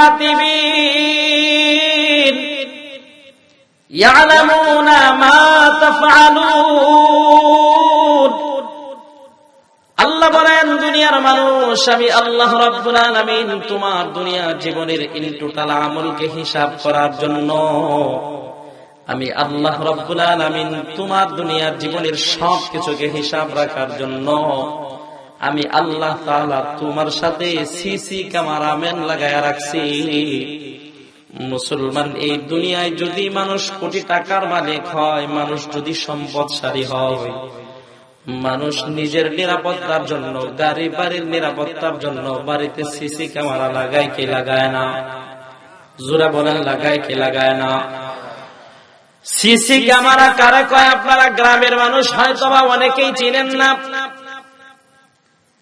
কাতিবিন ইয়ালামুনা মা তাফআলুন। আল্লাহ বলেন, দুনিয়ার মানুষ, আমি আল্লাহ রাব্বুল আলামিন তোমার দুনিয়ার জীবনের ইন টোটাল আমলকে হিসাব করার জন্য, আমি আল্লাহ রাব্বুল আলামিন তোমার দুনিয়ার জীবনের সব কিছুকে হিসাব রাখার জন্য আমি আল্লাহ তাআলা তোমার সাথে সিসি ক্যামেরাম্যান লাগায়া রাখছি। মুসলমান, এই দুনিয়ায় যদি মানুষ কোটি টাকার মালিক হয়, মানুষ যদি সম্পদশালী হয়, মানুষ নিজের নিরাপত্তার জন্য, গাড়ি বাড়ির নিরাপত্তার জন্য বাড়িতে সিসি ক্যামেরা লাগায় কি লাগায় না? জোরে বলেন, লাগায় কি লাগায় না? সিসি ক্যামেরা কারে কয় আপনারা গ্রামের মানুষ হয়তো বা অনেকেই চিনেন না।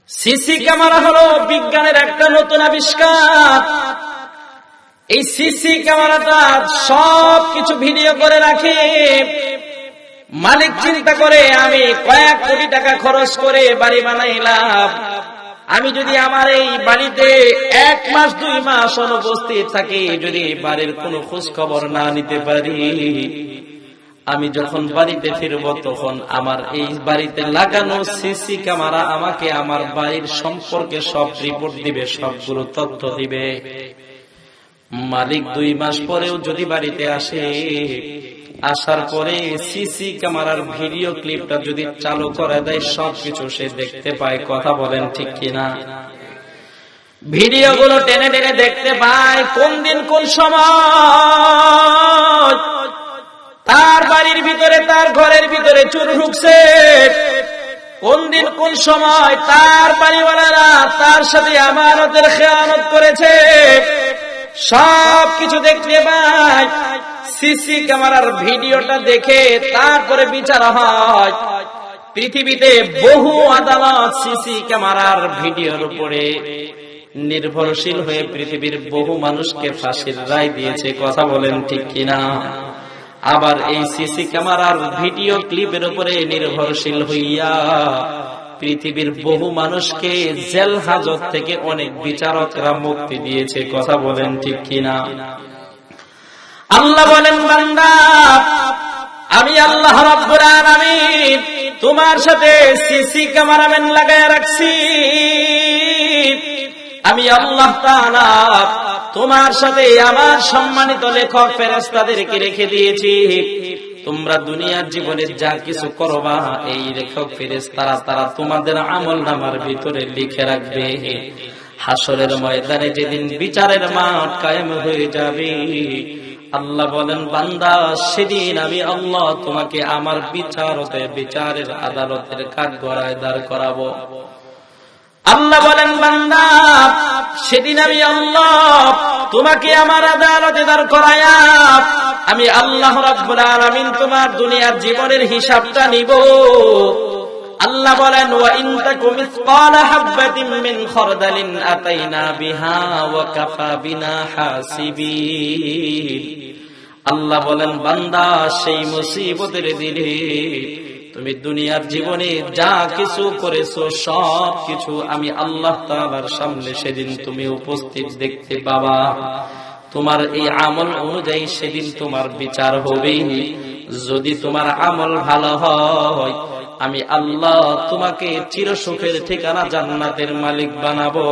সিসি ক্যামেরা হলো বিজ্ঞানের একটা নতুন আবিষ্কার। এই সিসি ক্যামেরাটা সবকিছু ভিডিও করে রাখে। মালিক চিন্তা করে, আমি কয়েক কোটি টাকা খরচ করে বাড়ি বানাইলাম, আমি যদি আমার এই বাড়িতে 1 মাস 2 মাস অনুপস্থিত থাকি, যদি বাড়ির কোনো খোঁজ খবর না নিতে পারি, আমি যখন বাড়িতে ফিরব তখন আমার এই বাড়িতে লাগানো সিসি ক্যামেরা আমাকে আমার বাড়ির সম্পর্কে সব রিপোর্ট দিবে, সবগুলো তথ্য দিবে। মালিক 2 মাস পরেও যদি বাড়িতে আসে, আসার পরে সিসি ক্যামেরার ভিডিও ক্লিপটা যদি চালু করে দেয়, সবকিছু সে দেখতে পায়। কথা বলেন ঠিক কিনা? ভিডিও গুলো টেনে টেনে দেখতে পায়, কোন দিন কোন সময় তার বাড়ির ভিতরে, তার ঘরের ভিতরে চোর ঢুকছে, কোন দিন কোন সময় তার বাড়িওয়ালারা তার সাথে আমানতের খেয়ানত করেছে, সবকিছু দেখতে পায়। সিসি ক্যামেরার ভিডিওটা দেখে তারপরে বিচার হয়। পৃথিবীতে বহু আদালত সিসি ক্যামেরার ভিডিওর উপরে নির্ভরশীল হয়ে পৃথিবীর বহু মানুষকে ফাঁসির রায় দিয়েছে। কথা বলেন ঠিক কিনা? আবার এই সিসি ক্যামেরার ভিডিও ক্লিপের উপরে নির্ভরশীল হইয়া পৃথিবীর বহু মানুষকে জেল হাজত থেকে অনেক বিচারকরা মুক্তি দিয়েছে। কথা বলেন ঠিক কিনা? আল্লাহ বলেন, বান্দা, আমি আল্লাহ রাব্বুল আলামিন তোমার সাথে সিসি ক্যামেরাম্যান লাগায় রাখছি। আমি আল্লাহ তাআলা তোমার সাথে আমার সম্মানিত লেখক ফেরেশতাদেরকে রেখে দিয়েছি। তোমরা দুনিয়ার জীবনে যা কিছু করবা, এই লেখক ফেরেশতারা তারা তোমাদের আমলনামার ভিতরে লিখে রাখবে। হাসরের ময়দানে যেদিন বিচারের মাঠ কায়েম হয়ে যাবে, আল্লাহ বলেন, বান্দা, সেদিন আমি আল্লাহ তোমাকে আমার বিচারের আদালতের কাঠগড়ায় দাঁড় করাবো। আল্লাহ বলেন, বান্দা, সেদিন আমি আল্লাহ তোমাকে আমার আদালতে দাঁড় করায়া আমি আল্লাহ রাব্বুল আলামিন তোমার দুনিয়ার জীবনের হিসাবটা নিব। আল্লাহ বলেন, ওয়া ইন তাকুম মিসকালা হাববাতিন মিন খারদালিন আতাইনা বিহা ওয়া কাফা বিনা হাসিবিন। আল্লাহ বলেন, বান্দা, সেই মুসিবতের দিনে তুমি দুনিয়ার জীবনে যা কিছু করেছো সব কিছু আমি আল্লাহ তাআলার সামনে সেদিন তুমি উপস্থিত দেখতে পাবা। তোমার এই আমল অনুযায়ী সেদিন তোমার বিচার হবে। যদি তোমার আমল ভালো হয়, আমি আল্লাহ তোমাকে চিরসুখের ঠিকানা জান্নাতের মালিক বানাবো।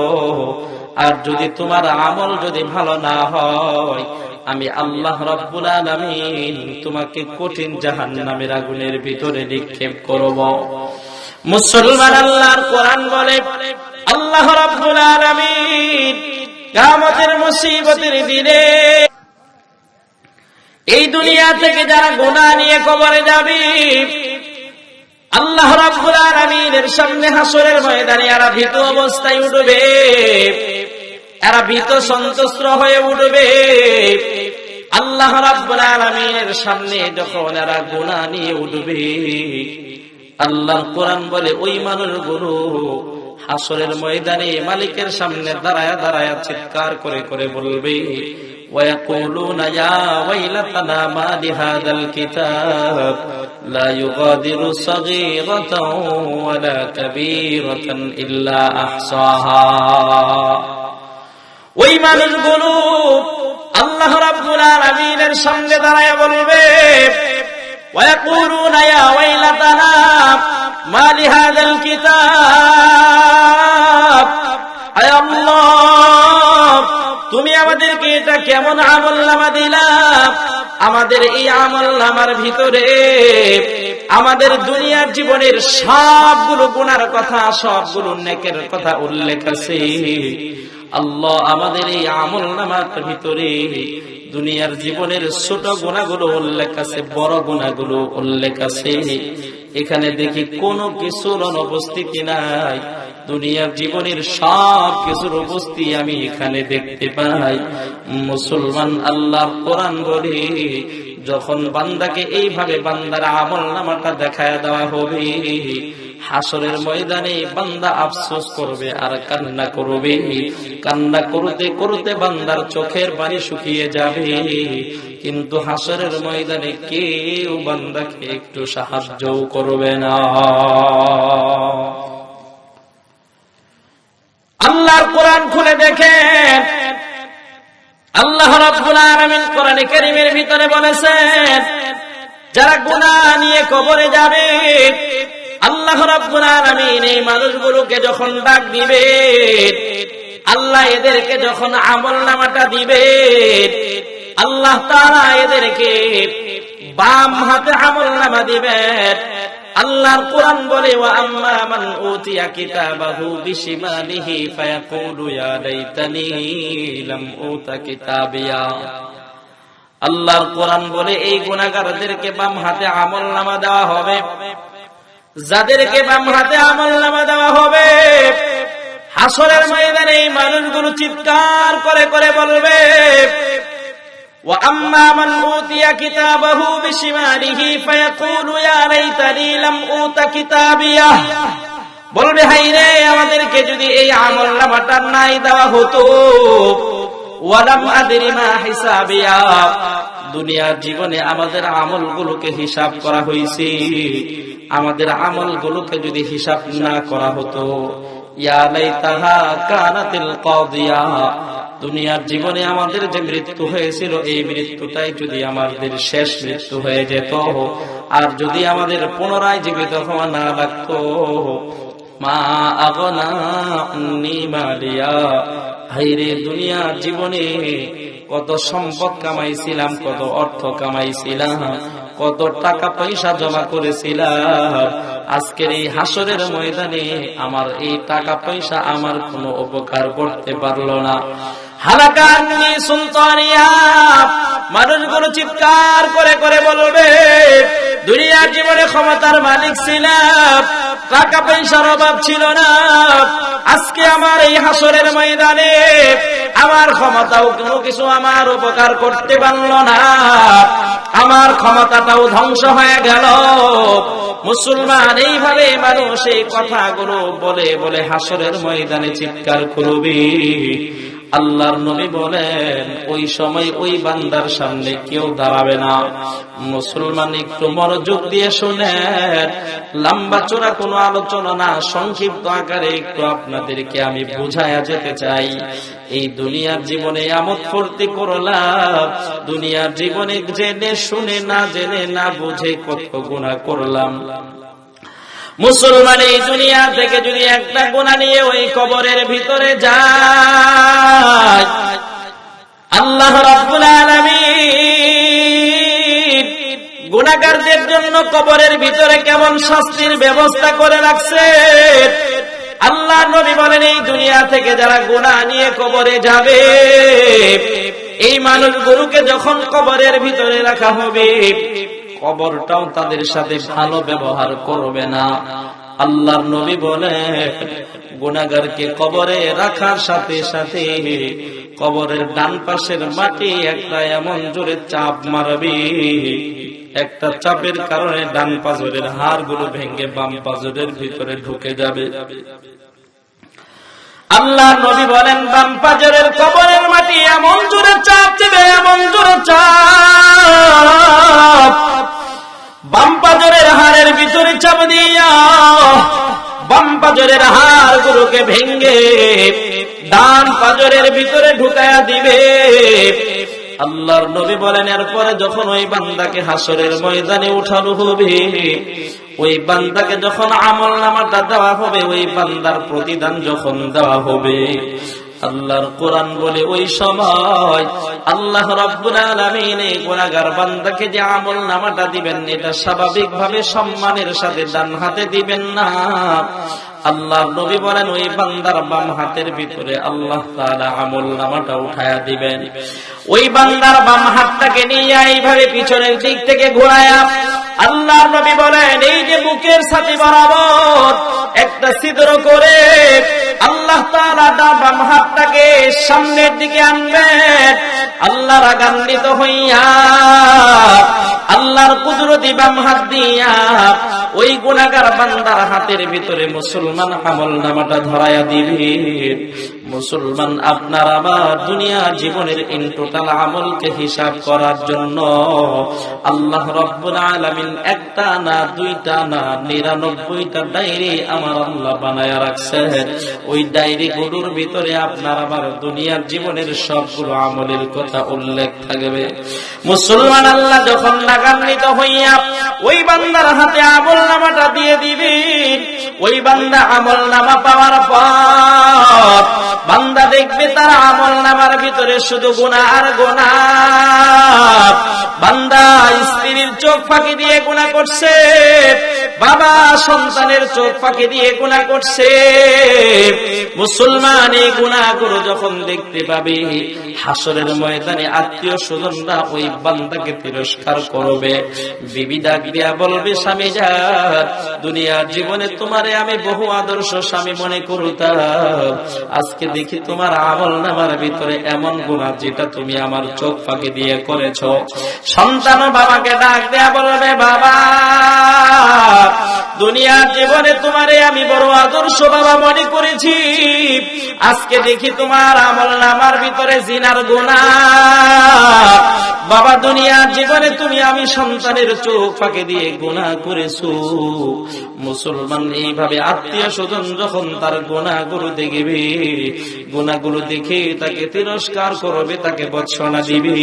আর যদি তোমার আমল যদি ভালো না হয়, আমি আল্লাহ রাব্বুল আলামিন তোমাকে কঠিন জাহান্নামের আগুনের ভিতরে নিক্ষেপ করব। মুসলমান, আল্লাহর কোরআন বলে, আল্লাহ রাব্বুল আলামিন কিয়ামতের মুসিবতের দিনে এই দুনিয়া থেকে যারা গুনাহ নিয়ে কবরে যাবে, আল্লাহ রাব্বুল আলামিনের সামনে হাসরের ময়দানে এরা ভীত অবস্থায় উঠবে, এরা ভীত সন্ত্রস্ত হয়ে উঠবে। আল্লাহ রাব্বুল আলামিনের সামনে যখন এরা গুনাহ নিয়ে উঠবে, আল্লাহর কোরআন বলে, ওই মানুষগুলো হাসরের ময়দানে মালিকের সামনে দাঁড়ায়া দাঁড়ায়া চিৎকার করে করে বলবে, ويقولون يا ويلتنا ما لهذا الكتاب لا يغادر صغيرة ولا كبيرة إلا أحصاها ওই মানুষগুলো আল্লাহ রাব্বুল আলামিনের সামনে দাঁড়ায় বলবে, ওয়ায়াকুলুনা ইয়া ওয়াইলাতানা মা লিহাযাল কিতাব, আয় আল্লাহ তুমি আমাদেরকে এটা কেমন আমলনামা দিলা? আমাদের এই আমলনামার ভিতরে আমাদের দুনিয়ার জীবনের সবগুলো গুনার কথা, সবগুলো নেকের কথা উল্লেখ আছে। আল্লাহ আমাদের এই আমলনামার ভিতরে দুনিয়ার জীবনের ছোট গুনাহগুলো উল্লেখ আছে, বড় গুনাহগুলো উল্লেখ আছে। এখানে দেখি কোনো কিছুর অনুপস্থিতি নাই। দুনিয়ার জীবনের সব কিছুর উপস্থিতি আমি এখানে দেখতে পাই। মুসলমান, আল্লাহর কোরআন বলে যখন বান্দাকে এইভাবে বান্দার আমলনামাটা দেখায় দেওয়া হবে, হাসরের ময়দানে বান্দা আফসোস করবে আর কান্না করবে। কান্না করতে করতে বান্দার চোখের পানি শুকিয়ে যাবে, কিন্তু হাসরের ময়দানে কেউ বান্দাকে একটু সাহায্যও করবে না। আল্লাহর কোরআন খুলে দেখেন, আল্লাহ রাব্বুল আলামিন কোরআনে কারীমের ভিতরে বলেছেন, যারা গুনাহ নিয়ে কবরে যাবে, আল্লাহ রাব্বুল আলামিন এই মানুষগুলোকে যখন ডাক দিবে, আল্লাহ এদেরকে যখন আমলনামাটা দিবে, আল্লাহ তাআলা এদেরকে বাম হাতে আমলনামা দিবেন। আল্লাহর কোরআন বলে, ওয়া আম্মা মান উতিয়া কিতাবাহু বিশিমালিহি ফায়াকুলু ইয়া লাইতানি লাম উতা কিতাবিয়া। আল্লাহর কোরআন বলে এই গুনাহগারদেরকে বাম হাতে আমলনামা দেওয়া হবে। যাদেরকে বাম হাতে আমলনামা দেওয়া হবে, হাসরের ময়দানে এই মানুষগুলো চিৎকার করে করে বলবে, ওয়া আম্মা মান উতিয়া কিতাবাহু বিশিমালিহি ফায়াকুলু ইয়া লাইতানি লাম উতা কিতাবিয়া। বলবে, হায় রে, আমাদেরকে যদি এই আমলনামাটা নাই দেওয়া হতো। ওয়া লাম আদরি মা হিসাবিয়া, দুনিয়ার জীবনে আমাদের আমলগুলোকে হিসাব করা হয়েছে, আমাদের আমলগুলোকে যদি হিসাব না করা হতো। ইয়া লাইতাহা কানাতিল কাদিয়া, দুনিয়ার জীবনে আমাদের যে মৃত্যু হয়েছিল, এই মৃত্যুটাই যদি আমাদের শেষ মৃত্যু হয়ে যেত, আর যদি আমাদের পুনরায় জীবিত হওয়া না লাগতো। মা আগনা আন্নি মালিয়া, হায়রে দুনিয়ার জীবনে কত সম্পদ কামাইছিলাম, কত অর্থ কামাইছিলাম, কত টাকা পয়সা জমা করেছিলাম, আজকের এই হাসরের ময়দানে আমার এই টাকা পয়সা আমার কোনো উপকার করতে পারলো না। হালাকান্নি সুলতানিয়া, মানুষগুলো চিৎকার করে করে বলবে, দুনিয়ার জীবনে ক্ষমতার মালিক ছিলাম, টাকা পয়সার অভাব ছিল না, আজকে আমার এই হাসরের ময়দানে আমার ক্ষমতাও কোনো কিছু আমার উপকার করতে পারলো না, আমার ক্ষমতাটাও ধ্বংস হয়ে গেল। মুসলমান, এইভাবে মানুষ এই কথাগুলো বলে বলে হাসরের ময়দানে চিৎকার করবে। আল্লাহর নবী বলেন, ওই সময় ওই বান্দার সামনে কেউ দাঁড়াবে না। মুসলমান, একটু মনোযোগ দিয়ে শুনেন, লম্বা চোরা কোনো আলোচনা না, সংক্ষিপ্ত আকারে একটু আপনাদেরকে আমি বুঝায়া যেতে চাই। এই দুনিয়ার জীবনে আমোদ ফুর্তি করলাম, দুনিয়ার জীবনে জেনে শুনে না জেনে না বুঝে কত গুনাহ করলাম। মুসলমান, এই দুনিয়া থেকে যদি একটা গুনাহ নিয়ে ওই কবরের ভিতরে যায়, আল্লাহ রাব্বুল আলামিন গুনাহগারদের জন্য কবরের ভিতরে কেমন শাস্তির ব্যবস্থা করে রাখছে। আল্লাহ নবী বলেন, এই দুনিয়া থেকে যারা গুনাহ নিয়ে কবরে যাবে, এই মানুষগুলোকে যখন কবরের ভিতরে রাখা হবে, কবরটাও তাদের সাথে ভালো ব্যবহার করবে না। আল্লাহর নবী বলেন, গুনাহগারকে কবরে রাখার সাথে সাথে কবরের ডান পাশের মাটি একটা এমন জোরে চাপ মারবে, একটা চাপের কারণে ডান পাজরের হাড়গুলো ভেঙে বাম পাজরের ভিতরে ঢুকে যাবে। আল্লাহর নবী বলেন, বাম পাজরের কবরের মাটি এমন জোরে চাপ দেবে, এমন জোরে চাপ, বাম পাজরের হাড়ের ভিতরে চাপ দিয়া বাম পাজরের হাড়গুলোকে ভেঙে ডান পাজরের ভিতরে ঢুকায়া দিবে। আল্লাহর নবী বলেন এরপরে যখন ওই বান্দাকে হাসরের ময়দানে উঠানো হবে, ওই বান্দাকে যখন আমলনামাটা দেওয়া হবে, ওই বান্দার প্রতিদান যখন দেওয়া হবে, আল্লাহর কোরআন বলে ওই সময় আল্লাহ রাব্বুল আলামিন এই গুনাহগার বান্দাকে যে আমলনামাটা দিবেন, এটা স্বাভাবিকভাবে সম্মানের সাথে ডান হাতে দিবেন না। আল্লাহর নবী বলেন ওই বান্দার বাম হাতের ভিতরে আল্লাহ তাআলা আমলনামাটা উঠায়া দিবেন। ওই বান্দার বাম হাতটাকে নিয়ে এইভাবে পিছনের দিক থেকে ঘোরায়া আল্লাহর নবী বলেন এই যে বুকের সাথে বরাবর একটা ছিদ্র করে আল্লাহ তাআলা বাম হাতটাকে সামনের দিকে আনবেন। আল্লাহ রাগান্বিত হইয়া আল্লাহর কুদরতি বাম হাত দিয়া ওই গুনাহগার বান্দার হাতের ভিতরে মুসলমান আমলনামাটা ধরায়া দিবে। মুসলমান আপনার আমার দুনিয়া জীবনের ইন টোটাল আমলকে হিসাব করার জন্য আল্লাহ রাব্বুল আলামিন একটা না দুইটা না 99টা ডায়েরি আমার আল্লাহ বানায়া রাখছেন। ওই ডায়েরি গুলোর ভিতরে আপনার আমার দুনিয়ার জীবনের সবগুলো আমলের কথা উল্লেখ থাকবে। মুসলমান আল্লাহ যখন রাগান্বিত হইয়া ওই বান্দার হাতে আমলনামাটা দিয়ে দিবেন, ওই বান্দা আমলনামা পাওয়ার পর বান্দা দেখবে তার আমলনামার ভিতরে শুধু গুনাহ আর গুনাহ। বান্দা স্ত্রীর চোখ ফাঁকি দিয়ে গুনাহ করছে, বাবা সন্তানের চোখ ফাঁকি দিয়ে গুনাহ করছে। মুসলমান এই গুনাহগুলো যখন দেখতে পাবে, হাসরের ময়দানে আত্মীয় স্বজনরা ওই বান্দাকে তিরস্কার করবে। বিবি ডাক দিয়া বলবে স্বামী যান, দুনিয়ার জীবনে তোমারে আমি বহু আদর্শ স্বামী মনে করতাম, আজকে দেখি তোমার আমলনামার ভিতরে এমন গুনাহ যেটা তুমি আমার চোখ ফাঁকি দিয়ে করেছো। সন্তান বাবাকে ডাক দেয়া বলবে বাবা দুনিয়ার জীবনে তোমারে আমি বড় আদর্শ বাবা মনে করেছি, আজকে দেখি তোমার আমলনামার ভিতরে জিনার গুনাহ। বাবা দুনিয়ার জীবনে তুমি আমি সন্তানের চোখ ফাঁকি দিয়ে গুনাহ করেছো। মুসলমান এইভাবে আত্মীয় স্বজন যখন তার গুনাহগুলো দেখবে, গুনাহগুলো দেখে তাকে তিরস্কার করবে, তাকে ভর্ৎসনা দিবে।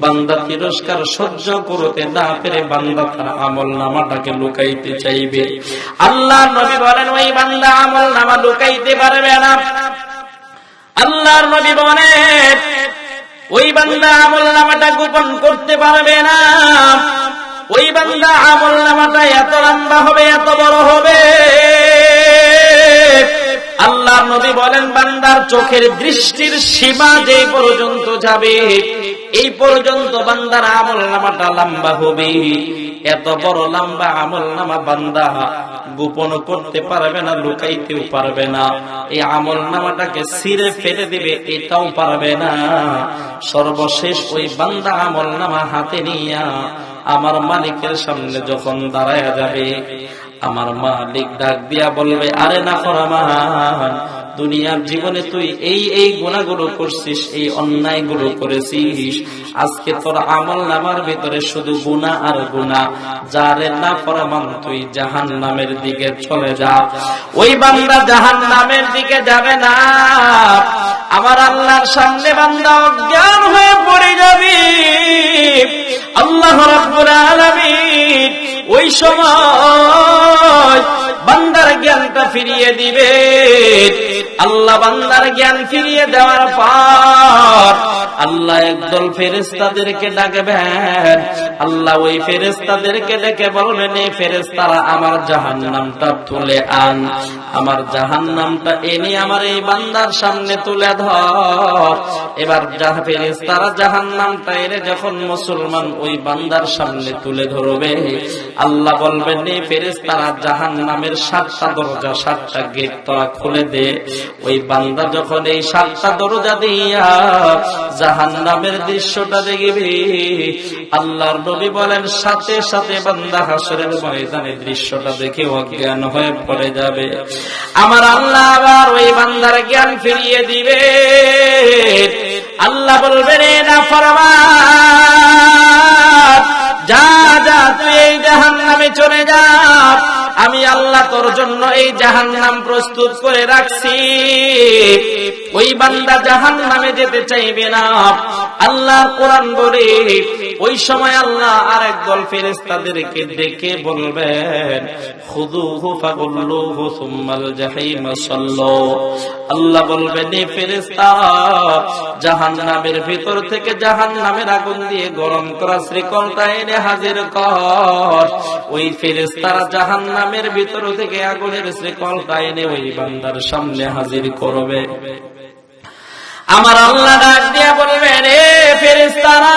বান্দা তিরস্কার সহ্য করতে না পেরে বান্দা তার আমলনামাটাকে লুকাইতে চাইবে। আল্লাহর নবী বলেন ওই বান্দা আমলনামা লুকাইতে পারবে না। আল্লাহর নবী বলেন ওই বান্দা আমলনামাটা গোপন করতে পারবে না। ওই বান্দা আমলনামাটা এত লম্বা হবে, এত বড় হবে, আল্লাহর নবী বলেন বান্দার চোখের দৃষ্টির সীমা যে পর্যন্ত যাবে এই পর্যন্ত বান্দার আমলনামাটা লম্বা হবে। এত বড় লম্বা আমলনামা বান্দা গোপন করতে পারবে না, লুকাইতেও পারবে না। এই আমলনামাটাকে ছিঁড়ে ফেলে দিবে এটাও পারবে না। সর্বশেষ ওই বান্দা আমলনামা হাতে নিয়া আমার মালিকের সামনে যখন দাঁড়ায়া যাবে, আমার মালিক ডাক দিয়া বলবে আরে নাফরমান, দুনিয়ার জীবনে তুই এই গুনাহগুলো করছিস, এই অন্যায়গুলো করেছিস, আজকে তোর আমলনামার ভিতরে শুধু গুনাহ আর গুনাহ। যারে নাফরমান তুই জাহান্নামের দিকে চলে যা। ওই বান্দা জাহান্নামের দিকে যাবে না, আমার আল্লাহর সামনে বান্দা অজ্ঞান হয়ে পড়ে যাবে। আল্লাহ রাব্বুল আলামিন ওই সময় বান্দার জ্ঞানটা ফিরিয়ে দিবে। আল্লাহ বান্দার জ্ঞান ফিরিয়ে দেওয়ার পর আল্লাহ একদল ফেরেশতাদেরকে ডাকবেন। আল্লাহ ওই ফেরেশতাদেরকে ডেকে বলবেন এই ফেরেশতারা আমার জাহান্নামটা তুলে আন, আমার জাহান্নামটা এনে আমার এই বান্দার সামনে তুলে ধর। এবার ফেরেশতারা জাহান্নামটা এনে যখন মুসলমান ওই বান্দার সামনে তুলে ধরবে, আল্লাহ বলবেন এই ফেরেশতারা জাহান্নামের 7টা দরজা 7টা গেট তোরা খুলে দে। ওই বান্দা যখন এই 7টা দরজা দিয়া জাহান্নামের দৃশ্যটা দেখবে, আল্লাহর নবী বলেন সাথে সাথে বান্দা হাসরের ময়দানে দৃশ্যটা দেখে অজ্ঞান হয়ে পড়ে যাবে। আমার আল্লাহ আবার ওই বান্দার জ্ঞান ফিরিয়ে দিবে। আল্লাহ বলবেন এ নাফরমান যা যা তুই এই জাহান্নামে চলে যা। আমি আল্লাহ তোর জন্য এই জাহান্নাম প্রস্তুত করে রাখছি। ওই বান্দা জাহান্নামে যেতে চাইবে না। আল্লাহ কোরআন বলে ওই সময় আল্লাহ আরেক দল ফেরেশতাদেরকে ডেকে বলবেন, খুযুহু ফাগুল্লুহু সুম্মাল জাহিম সাল্লু। আল্লাহ বলবেন, এ ফেরেশতারা জাহান্নামের ভিতর থেকে জাহান্নামের আগুন দিয়ে গরম করা শ্রীকলটা এনে হাজির কর। ওই ফেরেশতারা জাহান্নামের ভিতর থেকে আগুনের শ্রীকলটা এনে ওই বান্দার সামনে হাজির করবে। আমার আল্লাহ ডাক দিয়া বলবেন, এ ফেরেশতারা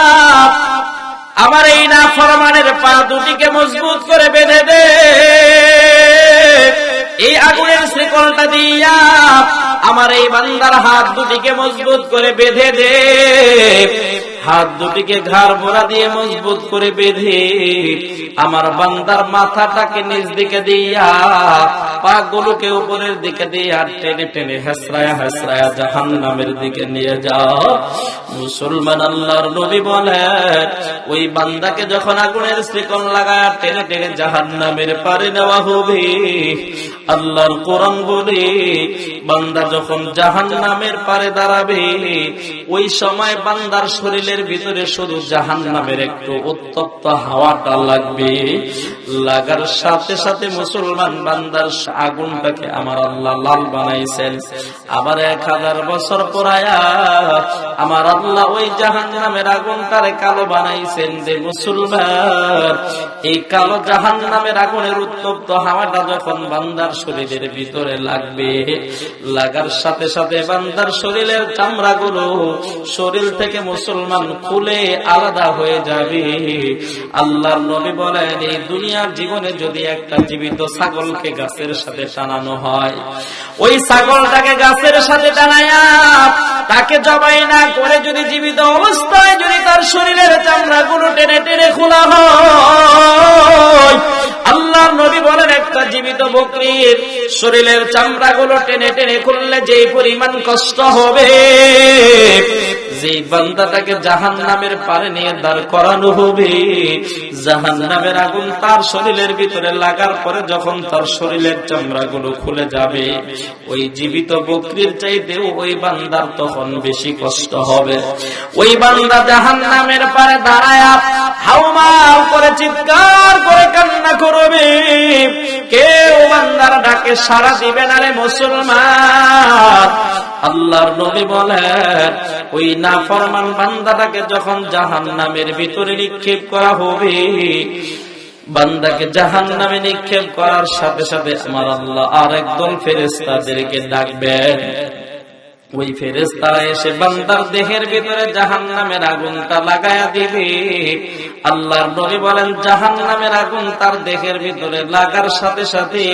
আমার এই নাফরমানের পা দুটিকে মজবুত করে বেঁধে দে। এই আগুনের শ্রীকলটা দিয়া আমার এই বান্দার হাত দুটিকে মজবুত করে বেঁধে দে। হাত দুটিকে ঘাড় মোড়া দিয়ে মজবুত করে বেঁধে আমার বান্দার মাথাটাকে নিচ দিকে দিয়া পাগুলোকে উপরের দিকে দিয়া টেনে টেনে হেসরায়া হেসরায়া জাহান্নামের দিকে নিয়ে যাও। মুসলমান আল্লাহর নবী বলেন, ওই বান্দাকে যখন আগুনের শ্রীকল লাগায় টেনে টেনে জাহান্নামের পারে নেওয়া হবে, আল্লাহর কোরআন বলে বান্দা যখন জাহান্নামের পারে দাঁড়াবে, ওই সময় বান্দার শরীরের ভিতরে শুধু জাহান্নামের একটু উত্তপ্ত হাওয়াটা লাগবে। লাগার সাথে সাথে মুসলমান বান্দার আগুনটাকে আমার আল্লাহ লাল বানাইছেন। আবার 1000 বছর পরায়া আমার আল্লাহ ওই জাহান্নামের আগুনটারে কালো বানাইছেন। যে মুসলমান, এই কালো জাহান্নামের আগুনের উত্তপ্ত হাওয়াটা যখন বান্দার শরীরের ভিতরে লাগবে, লাগার সাথে সাথে বান্দার শরীরের চামড়াগুলো শরীর থেকে মুসলমান খুলে আলাদা হয়ে যাবে। আল্লাহর নবী বলেন, এই দুনিয়ার জীবনে যদি একটা জীবিত ছাগলকে গাছের সাথে টানানো হয়, ওই ছাগলটাকে গাছের সাথে টানায়া তাকে জবাই না করে যদি জীবিত অবস্থায় যদি তার শরীরের চামড়াগুলো টেনে টেনে খোলা হয়, আল্লাহর নবী বলেন একটা জীবিত বকরির শরীরের চামড়াগুলো টেনে টেনে খুললে যে পরিমাণ কষ্ট হবে, যে বান্দাটাকে জাহান্নামের পারে নিয়ে দাঁড় করানো হবে, জাহান্নামের আগুন তার শরীরের ভিতরে লাগার পরে যখন তার শরীরের চামড়াগুলো খুলে যাবে, ওই জীবিত বকরির চাইতেও ওই বান্দার তখন বেশি কষ্ট হবে। ওই বান্দা জাহান্নামের পারে দাঁড়ায়া হাউমাউ করে চিৎকার করে কান্না করবে, কেউ বান্দার ডাকে সাড়া দিবে না রে মুসলমান। আল্লাহর নবী বলেন, ওই নাফরমান বান্দাটাকে যখন জাহান্নামের ভিতরে নিক্ষেপ করা হবে, বান্দাকে জাহান্নামে নিক্ষেপ করার সাথে সাথে আমার আল্লাহ আরেক দল ফেরেশতাদেরকে ডাকবেন। ওই ফেরেশতারা এসে বান্দার দেহের ভিতরে জাহান্নামের আগুনটা লাগায়া দিবে। আল্লাহর নবী বলেন, জাহান্নামের আগুন তার দেহের ভিতরে লাগার সাথে সাথে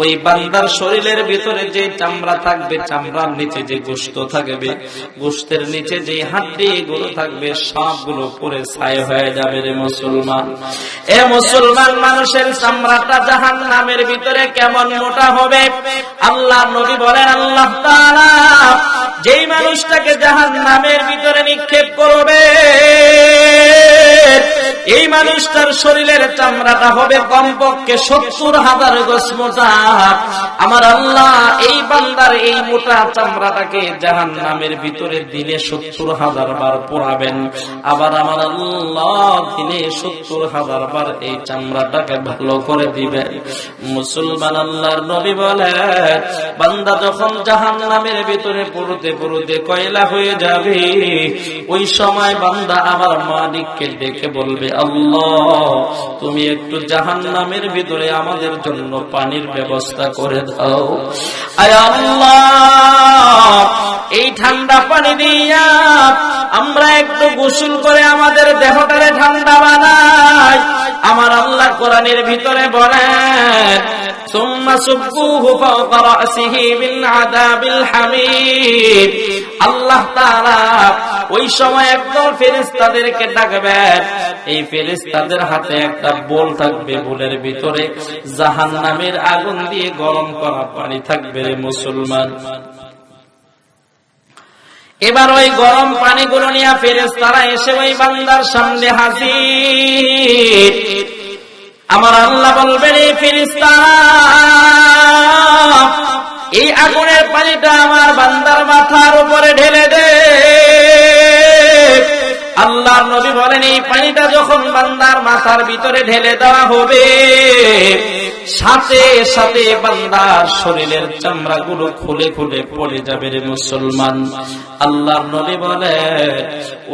ওই বান্দার শরীরের ভিতরে যে চামড়া থাকবে, চামড়ার নিচে যে গোশত থাকবে, গোশতের নিচে যে হাড্ডি গুলো থাকবে, সবগুলো পুরো ছাই হয়ে যাবে রে মুসলমান। এ মুসলমান, মানুষের চামড়াটা জাহান্নামের ভিতরে কেমন মোটা হবে? আল্লাহর নবী বলেন, আল্লাহ তাআলা যেই মানুষটাকে জাহান্নামের ভিতরে নিক্ষেপ করবে, এই মানুষটার শরীরের চামড়াটা হবে কমপক্ষে 70,000 গজ মোটা। আমার আল্লাহ এই বান্দার এই মোটা চামড়াটাকে জাহান্নামের ভিতরে দিনে 70,000 বার পোড়াবেন। আবার আমার আল্লাহ দিনে 70,000 বার এই চামড়াটাকে ভালো করে দিবেন। মুসলমান, আল্লাহর নবী বলেন, বান্দা যখন জাহান্নামের ভিতরে পুরোতে পুরোতে কয়লা হয়ে যাবে, ওই সময় বান্দা আমার মালিককে ডেকে বলবে, আল্লাহ তুমি একটু জাহান্নামের ভিতরে আমাদের জন্য পানির ব্যবস্থা করে দাও। আয় আল্লাহ, এই ঠান্ডা পানি দিয়া আমরা একটু গোসল করে আমাদের দেহটারে ঠান্ডা বানাই। আমার আল্লাহ কোরআনের ভিতরে বলেন, সুম্মা সুব্বুহু ফাওকা রাসিহি মিন আযাবিল হামিম। আল্লাহ তাআলা ওই সময় একদল ফেরেশতাদেরকে ডাকবেন। এই ফেরেশতাদের হাতে একটা বোল থাকবে, বোলের ভিতরে জাহান্নামের আগুন দিয়ে গরম করা পানি থাকবে রে মুসলমান। এবার ওই গরম পানিগুলো নিয়ে ফেরেশতারা এসে ওই বান্দার সামনে হাজির। আমার আল্লাহ বলবেন, এই ফেরেশতারা এই আগুনের পানিটা আমার বান্দার মাথার উপরে ঢেলে দে। আল্লাহর নবী বলেন, এই পানিটা যখন বান্দার মাথার ভিতরে ঢেলে দেওয়া হবে, সাথে সাথে বান্দার শরীরের চামড়াগুলো খুলে খুলে পড়ে যাবে রে মুসলমান। আল্লাহর নবী বলে,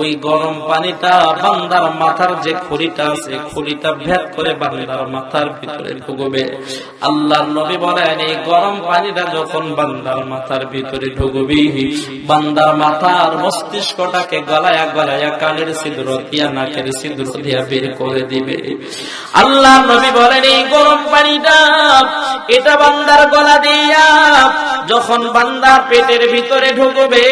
ওই গরম পানিটা বান্দার মাথার যে খুলিটা আছে, খুলিটা ভেদ করে বান্দার মাথার ভিতরে ঢুকবে। আল্লাহর নবী বলেন, এই গরম পানিটা যখন বান্দার মাথার ভিতরে ঢুকবে, বান্দার মাথার মস্তিষ্কটাকে গলায়া গলায়া কানের ছিদ্র দিয়া, নাকের ছিদ্র দিয়া বের করে দিবে। আল্লাহর নবী বলেন, এই গরম পানিটা এটা বান্দার গলা দিয়া যখন বান্দার পেটের ভিতরে ঢুকবে,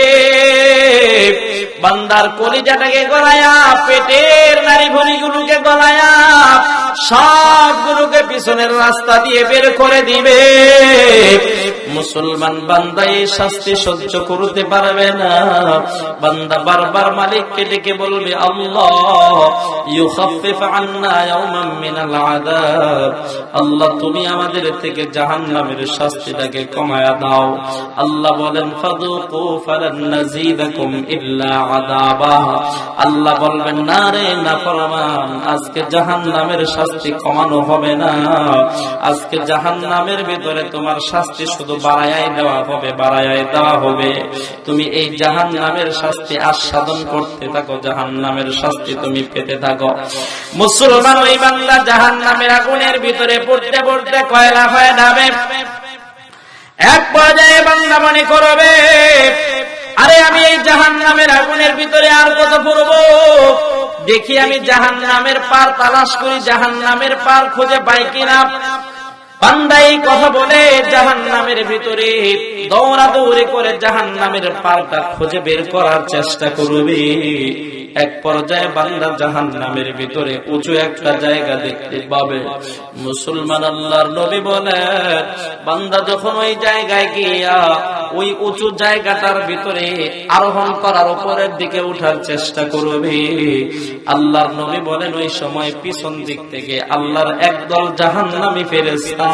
বান্দার কলিজাটাকে গলায়া, পেটের নারী ভুঁড়িগুলোকে গলায়া সবগুলোকে পিছনের রাস্তা দিয়ে বের করে দিবে। মুসলমান বান্দা এই শাস্তি সহ্য করতে পারবে না। বান্দা বারবার মালিককে ডেকে বলবে, আল্লাহ ইউখাফফিফ আন্না ইয়াওমান মিনাল আযাব, আল্লাহ তুমি আমাদের থেকে জাহান্নামের শাস্তিটাকে কমায়া দাও। আল্লাহ বলেন, ফাযুকু ফালান নাযীদাকুম ইল্লা আযাবা, আল্লাহ বলবেন, না রে নাফরমান, আজকে জাহান্নামের শাস্তি কমানো হবে না, আজকে জাহান্নামের ভিতরে তোমার শাস্তি শুধু বাড়ায় দেওয়া হবে, বাড়ায় দেওয়া হবে। তুমি এই জাহান্নামের শাস্তি আস্বাদন করতে থাকো, জাহান্নামের শাস্তি তুমি পেতে থাকো। মুসলমান ওই বান্দা জাহান্নামের আগুনের ভিতরে পড়তে পড়তে কয়লা হয়ে যাবে। এক পর্যায়ে বান্দা মনে করবে, আরে আমি এই জাহান্নামের আগুনের ভিতরে আর কত পড়বো, দেখি আমি জাহান্নামের পার তালাশ করি, জাহান্নামের পার খুঁজে পাই কিনা। বান্দা এই কথা বলে জাহান্নামের ভিতরে দৌড়াদৌড়ি করে জাহান্নামের পারটা খুঁজে বের করার চেষ্টা করবে। এক পর্যায়ে বান্দা জাহান্নামের ভিতরে উঁচু একটা জায়গা দেখতে পাবে। মুসলমান আল্লাহর নবী বলেন, বান্দা যখন ওই জায়গায় গিয়া ওই উঁচু জায়গাটার ভিতরে আরোহণ করার উপরের দিকে উঠার চেষ্টা করবে, আল্লাহর নবী বলেন, ওই সময় পিছন দিক থেকে আল্লাহর একদল জাহান্নামী ফেরেশতা,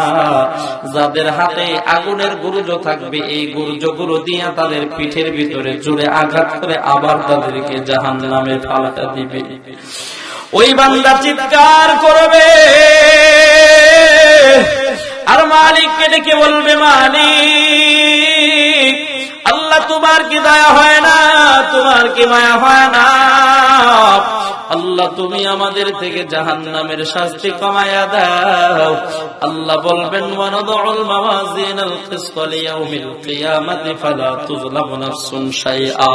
যাদের হাতে আগুনের গুরুজ থাকবে, এই গুরুজগুলো দিয়া তাদের পিঠের ভিতরে জুড়ে আঘাত করে আবার তাদেরকে জাহান্নামে ফালাতে দিবে। ওই বান্দা চিৎকার করবে আর মালিককে ডেকে বলবে, মালিক, আল্লাহ তোমার কি দয়া হয় না, তোমার কি মায়া হয় না, আল্লাহ তুমি আমাদের থেকে জাহান্নামের শাস্তি কমায়া দাও। আল্লাহ বলবেন, ওয়ানাদউল মাওয়াজিনাল কিসত লিয়াউমিল কিয়ামাতি ফালা তুযলামু নাফসুন শাইআ,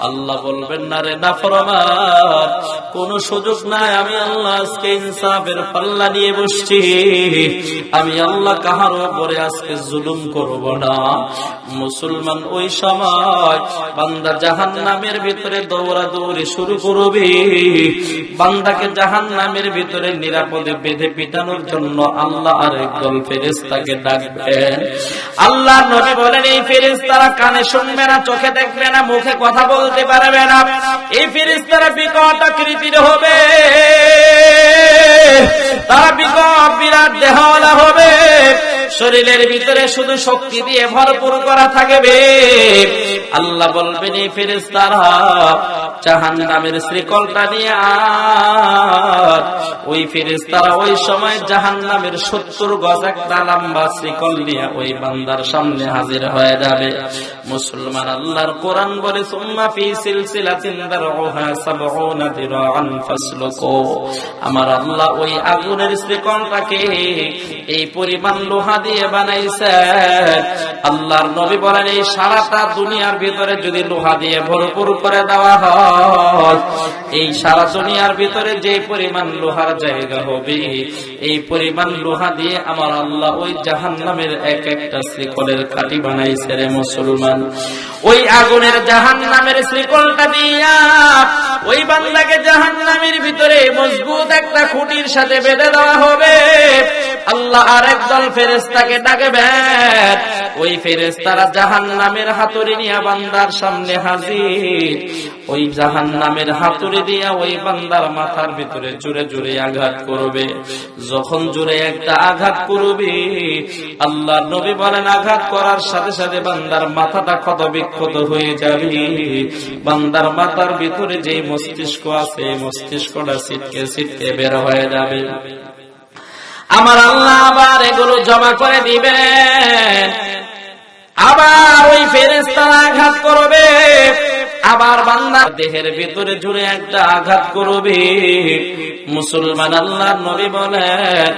আল্লাহ বলবেন, না রে নাফরমান, কোন সুযোগ নাই, আমি আল্লাহ আজকে ইনসাফের পাল্লা নিয়ে বসছি, আমি আল্লাহ কাহার উপরে আজকে জুলুম করব না। মুসলমান ওই সময় বান্দা জাহান্নামের ভিতরে দৌড়াদৌড়ি শুরু করবে। বান্দাকে জাহান্নামের ভিতরে নিরাপদে বেঁধে পিটানোর জন্য আল্লাহ আরেক দল ফেরেশতাকে ডাকবেন। আল্লাহর নবী বলেন, এই ফেরেশতারা কানে শুনবে না, চোখে দেখবে না, মুখে কথা বলতে পারবে না। এই ফেরেশতারা বিকট আকৃতির হবে, তারা বিকট বিরাট দেহওয়ালা হবে, শরীরের ভিতরে শুধু শক্তি দিয়ে ভরপুর করা থাকবে। আল্লাহ বলবেন, এই ফেরেশতারা জাহান্নামের শ্রীকলটা নিয়ে আয়। ওই ফেরেশতারা ওই সময় জাহান্নামের 70 গজ একটা লম্বা শ্রীকল নিয়ে ওই বান্দার সামনে হাজির হয়ে যাবে। মুসলমান আল্লাহর কোরআন বলে, সুম্মা ফি সিলসিলাতিন দারউহা 70 দিরাআন ফাসলুকু, আমার আল্লাহ ওই আগুনের শ্রীকলটাকে এই পরিমাণ লোহা দিয়ে বানাইছেন। আল্লাহর নবী বলেন, এই সারাটা দুনিয়ার ভিতরে যদি লোহা দিয়ে ভরপুর করে দেওয়া হয়, এই সারা দুনিয়ার ভিতরে যে পরিমাণ লোহার জায়গা হবে, এই পরিমাণ লোহা দিয়ে আমার আল্লাহ ওই জাহান্নামের এক একটা শ্রীকলের কাঠি বানাইছে রে মুসলমান। ওই আগুনের জাহান্নামের শ্রীকলটা দিয়া ওই বান্দাকে জাহান্নামের ভিতরে মজবুত একটা খুঁটির সাথে বেঁধে দেওয়া হবে। আল্লাহ আরেক দল ফেরেশতাকে ডাকবেন, ওই ফেরেশতারা জাহান্নামের হাতুড়ি নিয়ে বান্দার সামনে হাজির। ওই জাহান্নামের হাতুড়ি দিয়ে ওই বান্দার মাথার ভিতরে জোরে জোরে আঘাত করবে। যখন জোরে একটা আঘাত করবে, আল্লাহর নবী বলেন আঘাত করার সাথে সাথে বান্দার মাথাটা ক্ষত বিক্ষত হয়ে যাবে। বান্দার মাথার ভিতরে যে মস্তিষ্ক আছে, মস্তিষ্কটা ছিটকে ছিটকে বের হয়ে যাবে। আমার আল্লাহ আবার এগুলো জমা করে দিবেন। আবার ওই ফেরেশতারা আঘাত করবে, আবার বান্দার দেহের ভিতরে জুড়ে একটা আঘাত করবে। মুসলমান আল্লাহর নবী বলেন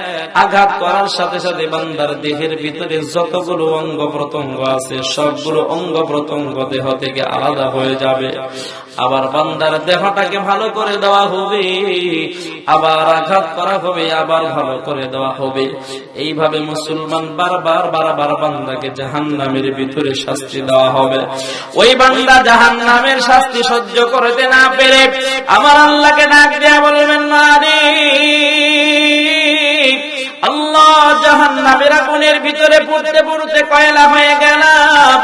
আঘাত করার সাথে সাথে বান্দার দেহের ভিতরে যতগুলো অঙ্গ প্রত্যঙ্গ আছে সবগুলো অঙ্গ প্রত্যঙ্গ দেহ থেকে আলাদা হয়ে যাবে। আবার বান্দার দেহটাকে ভালো করে দেওয়া হবে, আবার আঘাত করা হবে, আবার ভালো করে দেওয়া হবে। এইভাবে মুসলমান বারবার বারবার বান্দাকে জাহান্নামের ভিতরে শাস্তি দেওয়া হবে। ওই বান্দা জাহান্নামের শাস্তি সহ্য করতে না পেরে আমার আল্লাহকে ডাক দেয়া বলবেন মালিক, আল্লাহ জাহান্নামের আগুনের ভিতরে পড়তে পড়তে কয়লা হয়ে গেলাম,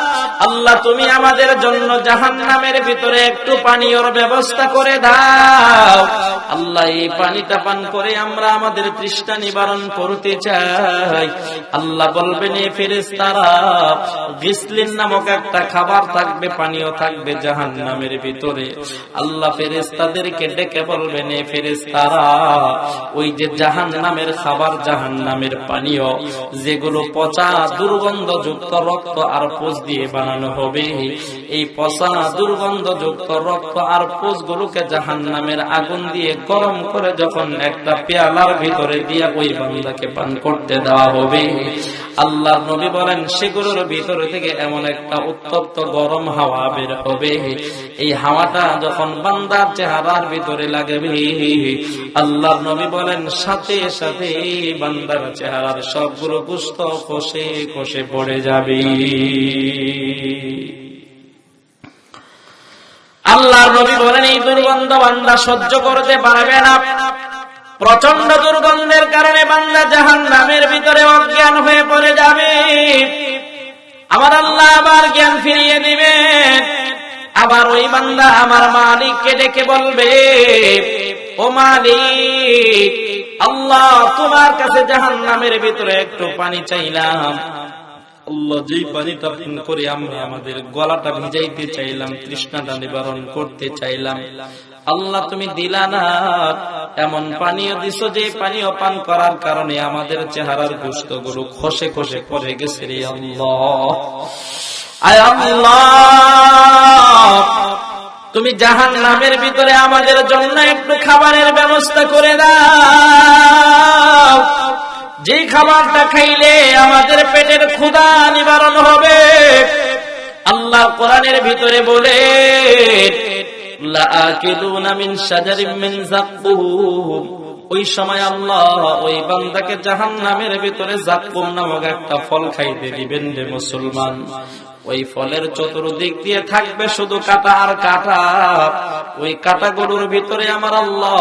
আল্লাহ তুমি আমাদের জন্য জাহান্নামের ভিতরে একটু পানীয়র ব্যবস্থা করে দাও। আল্লাহ এই পানিটা পান করে আমরা আমাদের তৃষ্ণা নিবারণ করতে চাই। আল্লাহ বলবেন এ ফেরেশতারা, গিসলিন নামক একটা খাবার থাকবে, পানীয় থাকবে জাহান্নামের ভিতরে। আল্লাহ ফেরেশতাদেরকে ডেকে বলবেন এ ফেরেশতারা, ওই যে জাহান্নামের খাবার, জাহান্নামের পানীয় যেগুলো পচা দুর্গন্ধযুক্ত রক্ত আর পোষ দিয়ে বানানো হবে, এই পচা দুর্গন্ধযুক্ত রক্ত আর পোষ গুলোকে জাহান্নামের আগুন দিয়ে গরম করে যখন একটা পেয়ালার ভিতরে দিয়ে ওই বান্দাকে পান করতে দেওয়া হবে, আল্লাহর নবী বলেন সেগুলোর ভিতরে থেকে এমন একটা উত্তপ্ত গরম হাওয়া বের হবে। এই হাওয়াটা যখন বান্দার চেহারার ভিতরে লাগবে, আল্লাহর নবী বলেন সাথে সাথে বান্দার চেহারার সবগুলো গোশত খসে খসে পড়ে যাবে। আল্লাহর নবী বলেন এই দুর্গন্ধ বান্দা সহ্য করতে পারবে না। প্রচন্ড দুর্গন্ধের কারণে বান্দা জাহান্নামের ভিতরে অজ্ঞান হয়ে পড়ে যাবে। আমার আল্লাহ আবার জ্ঞান ফিরিয়ে দিবেন। আবার ওই বান্দা আমার মালিককে ডেকে বলবে, ও মালিক, আল্লাহ তোমার কাছে জাহান্নামের ভিতরে একটু পানি চাইলাম। আল্লাহ যেই পানিটা পান করে আমরা আমাদের গলাটা ভিজাইতে চাইলাম, তৃষ্ণাটা নিবারণ করতে চাইলাম, আল্লাহ তুমি দিলা না। এমন পানীয় দিছো যে পানীয় পান করার কারণে আমাদের চেহারার গোশতগুলো খসে খসে পড়ে গেছে রে আল্লাহ। আয় আল্লাহ, তুমি জাহান্নামের ভিতরে আমাদের জন্য একটু খাবারের ব্যবস্থা করে দাও, যে খাবারটা খাইলে আমাদের পেটের ক্ষুধা নিবারণ হবে। আল্লাহ কোরআনের ভিতরে বলে, লাআকিলুনা মিন শাজারিম মিন যাক্কুম। ওই সময় আল্লাহ ওই বান্দাকে জাহান্নামের ভিতরে যাক্কুম নামক একটা ফল খাইতে দিবেন রে মুসলমান। ওই ফলের চতুর্দিক দিয়ে থাকবে শুধু কাঁটা আর কাঁটা। ওই কাঁটাগুলোর ভিতরে আমার আল্লাহ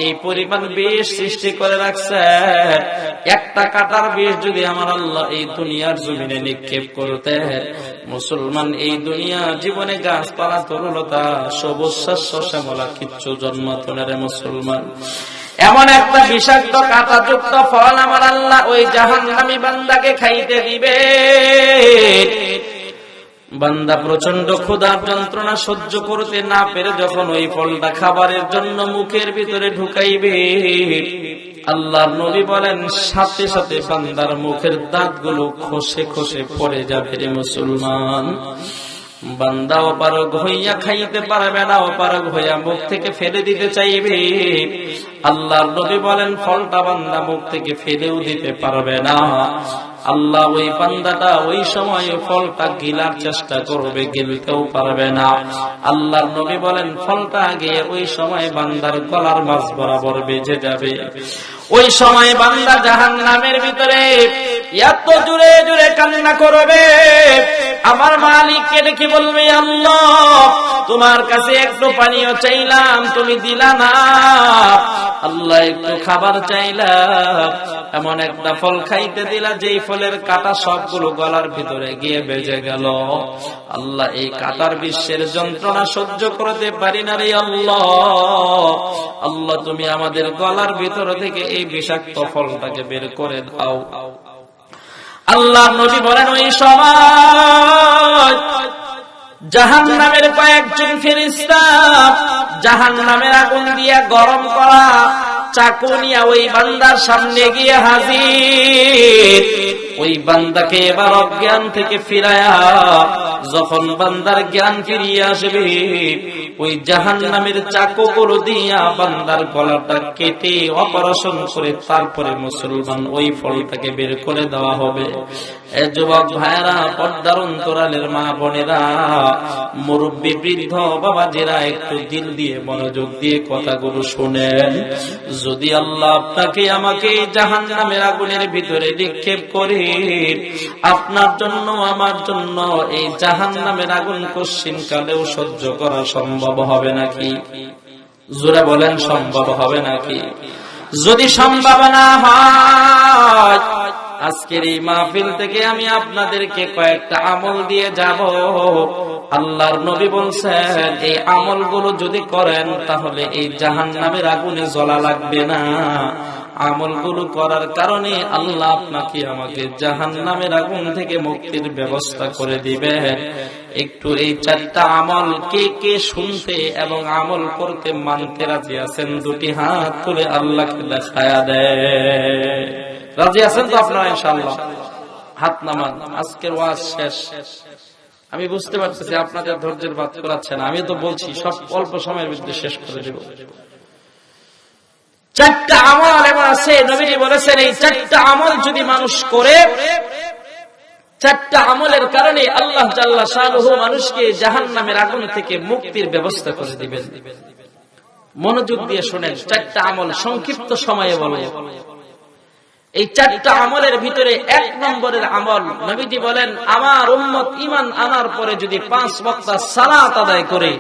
এই পরিমাণ বিষ সৃষ্টি করে রাখছে। একটা কাঁটার বিষ যদি আমার আল্লাহ এই দুনিয়ার জমিনে নিক্ষেপ করতে, মুসলমান এই দুনিয়া জীবনে গাছপালা তরুলতা সবুজ শস্য শ্যামলা কিচ্ছু জন্মাতো না রে মুসলমান। এমন একটা বিষাক্ত কাঁটাযুক্ত ফল আমার আল্লাহ ওই জাহান্নামী বান্দাকে খাইতে দিবে। বান্দা প্রচন্ড ক্ষুধার যন্ত্রণা সহ্য করতে না পেরে যখন ওই ফলটা খাবারের জন্য মুখের ভিতরে ঢুকাইবে, আল্লাহর নবী বলেন সাথে সাথে বান্দার মুখের দাঁতগুলো খসে খসে পড়ে যাবে রে মুসলমান। বান্দা অপারগ হইয়া খাইতে পারবে না, অপারগ হইয়া মুখ থেকে ফেলে দিতে চাইবে। আল্লাহর নবী বলেন ফলটা বান্দা মুখ থেকে ফেলেও দিতে পারবে না। আল্লাহ ওই বান্দাটা ওই সময় ফলটা গিলার চেষ্টা করবে, গিলতেও পারবে না। আল্লাহর নবী বলেন ফলটা গিয়ে ওই সময় বান্দার গলার মাঝ বরাবর বেজে যাবে। ওই সময় বান্দা জাহান্নামের ভিতরে এত জোরে জোরে কান্না করবে, আমার মালিককে ডেকে বলবে, আল্লাহ তোমার কাছে একটু পানিও চাইলাম, তুমি দিলা না। আল্লাহ একটু খাবার চাইলাম, এমন একটা ফল খাইতে দিলা যেই ফলের কাঁটা সবগুলো গলার ভিতরে গিয়ে বেজে গেল। আল্লাহ এই কাঁটার বিশ্বের যন্ত্রণা সহ্য করতে পারি না রে আল্লাহ। আল্লাহ তুমি আমাদের গলার ভিতর থেকে এই বিষাক্ত ফলটাকে বের করে দাও। আল্লাহ নবী বলেন, ওই সময় জাহান্নামের কয়েকজন ফেরেশতা জাহান্নামের আগুন দিয়া গরম করা চাকু নিয়ে ওই বান্দার সামনে গিয়ে হাজির। ওই বান্দাকে এবার অজ্ঞান থেকে ফিরায়া যখন বান্দার জ্ঞান ফিরিয়ে আসবে, ওই জাহান্নামের চাকুগুলো দিয়া বান্দার গলাটা কেটে অপারেশন করে তারপরে মুসলমান ওই ফলটাকে বের করে দেওয়া হবে। এ যুবক ভাইরা, পর্দার অন্তরালের মা বোনেরা, মুরব্বী বৃদ্ধ বাবাজিরা, একটু দিল দিয়ে মনোযোগ দিয়ে কথাগুলো শুনেন। যদি আল্লাহ আপনাকে আমাকে জাহান্নামের আগুনের ভিতরে নিক্ষেপ করে, আপনার জন্য আমার জন্য এই জাহান্নামের আগুন কশিনকালেও সহ্য করা সম্ভব হবে নাকি? জোরে বলেন, সম্ভব হবে নাকি? যদি সম্ভব না হয়, আজকের এই মাহফিল থেকে আমি আপনাদেরকে কয়েকটা আমল দিয়ে যাব। আল্লাহর নবী বলছেন, এই আমলগুলো যদি করেন তাহলে এই জাহান্নামের আগুনে জ্বলা লাগবে না। আমলগুলো করার কারণে আল্লাহ আপনাকে আমাকে জাহান্নামের আগুন থেকে মুক্তির ব্যবস্থা করে দিবেন। একটু এই চারটা আমল কে কে শুনতে এবং আমল করতে মানতে রাজি আছেন? দুটি হাত তুলে আল্লাহকে দেখায়া দেয়। রাজি আছেন তো আপনারা? ইনশাআল্লাহ হাত নামান। আজকের ওয়াজ শেষ। আমি বুঝতে পারতেছি আপনাদের ধৈর্যের বাদ করাচ্ছে না। আমি তো বলছি সব অল্প সময়ের মধ্যে শেষ করে দেব। চারটা আমল এমন আছে, নবীজি বলেছেন এই চারটা আমল যদি মানুষ করে, চারটা আমলের কারণে আল্লাহ জাল্লা শানুহু মানুষকে জাহান্নামের আগুন থেকে মুক্তির ব্যবস্থা করে দিবেন। মনোযোগ দিয়ে শুনেন, চারটা আমল সংক্ষিপ্ত সময়ে বলে। এই চারটা আমলের ভিতরে 1 নম্বরের আমল, নবীজি বলেন, আমার উম্মত ঈমান আনার পরে যদি 5 ওয়াক্ত সালাত আদায় করে,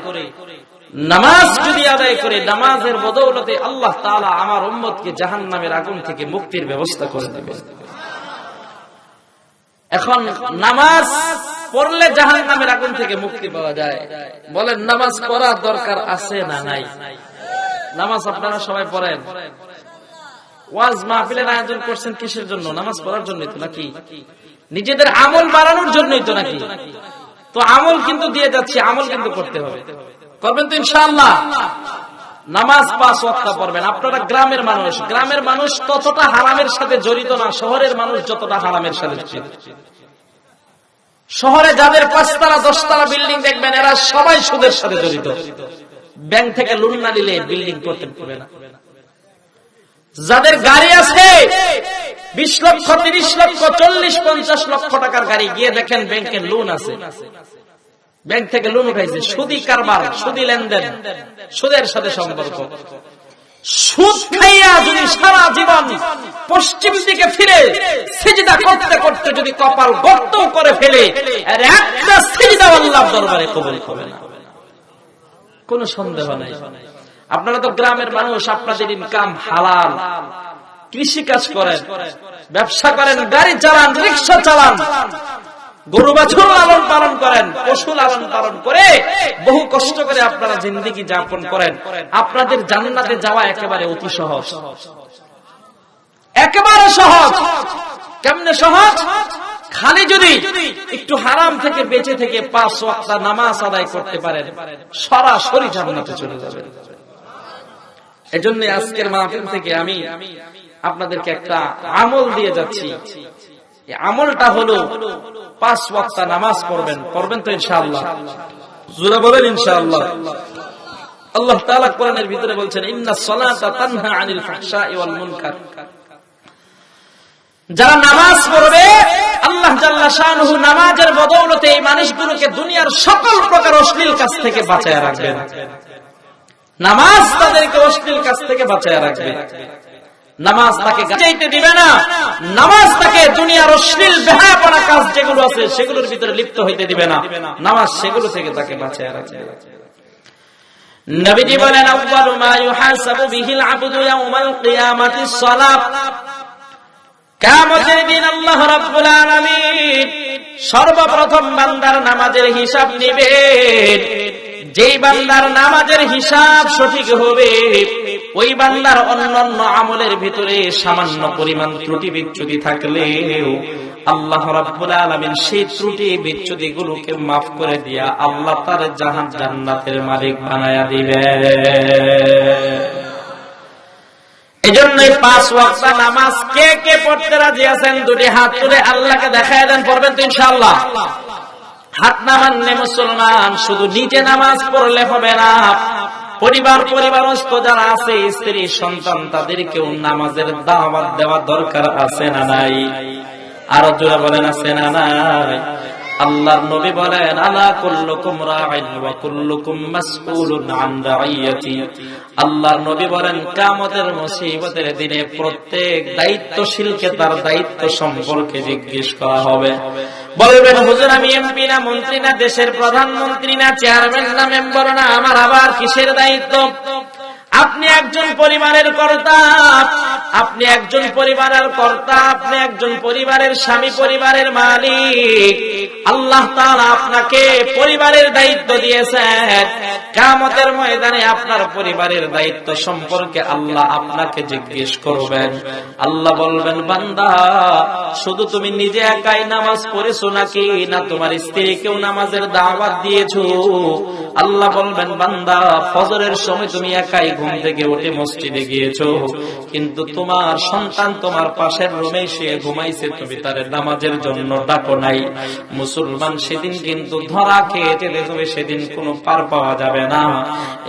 নামাজ যদি আদায় করে, নামাজের বদৌলতে আল্লাহ তাআলা আমার উম্মতকে জাহান্নামের আগুন থেকে মুক্তির ব্যবস্থা করে দেবেন। এখন নামাজ পড়লে জাহান্নামের আগুন থেকে মুক্তি পাওয়া যায়। বলেন, নামাজ পড়ার দরকার আছে না নাই? নামাজ আপনারা সবাই পড়েন। ওয়াজ মাহফিলের আয়োজন করছেন কিসের জন্য? নামাজ পড়ার জন্যই তো নাকি? নিজেদের আমল বাড়ানোর জন্যই তো নাকি? তো আমল কিন্তু দিয়ে যাচ্ছি, আমল কিন্তু করতে হবে। করবেন তো ইনশাআল্লাহ? নামাজ 5 ওয়াক্ত পড়বেন। আপনারা গ্রামের মানুষ, গ্রামের মানুষ ততটা হারামের সাথে জড়িত না শহরের মানুষ যতটা হারামের সাথে জড়িত। শহরে যাদের 5 তলা 10 তলা বিল্ডিং দেখবেন, এরা সবাই সুদের সাথে জড়িত। ব্যাংক থেকে লোন না নিলে বিল্ডিং করতে পারবে না। যাদের গাড়ি আছে 20 লক্ষ 30 লক্ষ 40-50 লক্ষ টাকার গাড়ি, গিয়ে দেখেন ব্যাংকের লোন আছে, ব্যাংক থেকে লোন উঠাইছে। সুদি কারবার, সুদি লেনদেন, সুদের সাথে সম্পর্ক। সুদ খাইয়া যদি সারা জীবন পশ্চিম দিকে ফিরে সিজদা করতে করতে যদি কপাল গর্ত করে ফেলে, আর একটা সিজদা আল্লাহর দরবারে কবুল হবে না, কোনো সন্দেহ নাই। আপনারা তো গ্রামের মানুষ, আপনাদের ইনকাম হালাল, কৃষি কাজ করেন, ব্যবসা করেন, গাড়ি চালান, রিক্সা চালান, গরু বাছুর লালন পালন করেন, পশু লালন পালন করে বহু কষ্ট করে আপনারা জিন্দেগি যাপন করেন। আপনাদের জান্নাতে যাওয়া একেবারে অতি সহজ, একেবারে সহজ। কেমনে সহজ? খালি যদি একটু হারাম থেকে বেঁচে থেকে 5 ওয়াক্ত নামাজ আদায় করতে পারেন, সরাসরি জান্নাতে চলে যাবেন। এজন্য আজকের মাহফিল থেকে আমি আপনাদেরকে একটা আমল দিয়ে যাচ্ছি। এই আমলটা হলো 5 ওয়াক্ত নামাজ পড়বেন। পড়বেন তো ইনশাআল্লাহ? জোরে বলেন ইনশাআল্লাহ। আল্লাহ তাআলা কোরআনের ভিতরে বলছেন, ইন্নাস সালাতা তানহা আনিল ফাহশাই ওয়াল মুনকার। যারা নামাজ পড়বে, আল্লাহ জাল্লা শানুহু নামাজের বদৌলতে এই মানুষগুলোকে দুনিয়ার সকল প্রকার অশ্লীল কাজ থেকে বাঁচায় রাখবেন। নামাজ তাদেরকে অশ্লীল কাজ থেকে বাঁচায় রাখবে। নামাজ তাকে যাইতে দিবে না, নামাজ তাকে দুনিয়ার অশ্লীল বেহায়াপনা কাজ যেগুলো আছে সেগুলোর ভিতরে লিপ্ত হইতে দিবে না, নামাজ সেগুলো থেকে তাকে বাঁচিয়ে রাখবে। নবীজি বলেন আউয়ালু মা ইউহাসাবু বিহিল আবদু ইয়াউমাল কিয়ামাতিস সালাত। কিয়ামতের দিন আল্লাহ রাব্বুল আলামিন সর্বপ্রথম বান্দার নামাজের হিসাব নেবেন। যেই বান্দার নামাজের হিসাব সঠিক হবে ওই বান্দার অন্যান্য আমলের ভিতরে সামান্য পরিমাণ ত্রুটি বিচ্যুতি থাকলেও আল্লাহ রাব্বুল আলামিন সেই ত্রুটি বিচ্যুতি গুলোকে মাফ করে দিয়া আল্লাহ তার জান্নাতের মালিক বানায়া দিবে। এজন্যই 5 ওয়াক্ত নামাজ কে কে পড়তে রাজি আছেন? দুটি হাত তুলে আল্লাহকে দেখায় দেন, পড়বেন তো ইনশাআল্লাহ? হাত না মানলে মুসলমান শুধু নিজে নামাজ পড়লে হবে না, পরিবারস্থ যারা আছে, স্ত্রী সন্তান, তাদেরকেও নামাজের দাওয়াত দেওয়া দরকার আছে না নাই? আরো জোরে বলেন আছে না নাই? আল্লাহর নবী বলেন আলা কুল্লুকুম রাঈন ওয়া কুল্লুকুম মাসউলুন আন রাইয়াতি। আল্লাহর নবী বলেন কিয়ামতের মুসিবতের দিনে প্রত্যেক দায়িত্বশীলকে তার দায়িত্ব সম্পর্কে জিজ্ঞেস করা হবে। বলবেন হুজুর আমি এমপি না, মন্ত্রী না, দেশের প্রধানমন্ত্রী না, চেয়ারম্যান না, মেম্বার না, আমার আবার কিসের দায়িত্ব? আপনি একজন পরিবারের কর্তা, আপনি একজন পরিবারের কর্তা, আপনি একজন পরিবারের স্বামী, পরিবারের মালিক। আল্লাহ তাআলা আপনাকে পরিবারের দায়িত্ব দিয়েছেন। কিয়ামতের ময়দানে আপনার পরিবারের দায়িত্ব সম্পর্কে আল্লাহ আপনাকে জিজ্ঞেস করবেন। আল্লাহ বলবেন বান্দা শুধু তুমি নিজে একাই নামাজ পড়েছো নাকি না তোমার স্ত্রীকেও নামাজের দাওয়াত দিয়েছো? আল্লাহ বলবেন বান্দা ফজরের সময় তুমি একাই ঘুম থেকে উঠে মসজিদে গিয়েছো, কিন্তু তোমার সন্তান তোমার পাশের রুমে শুয়ে ঘুমাইছে, তুমি তার নামাজের জন্য ডাকো নাই। মুসলমান সেদিন কিন্তু ধরা খেয়ে যেতে হবে, সেদিন কোনো পার পাওয়া যাবে না।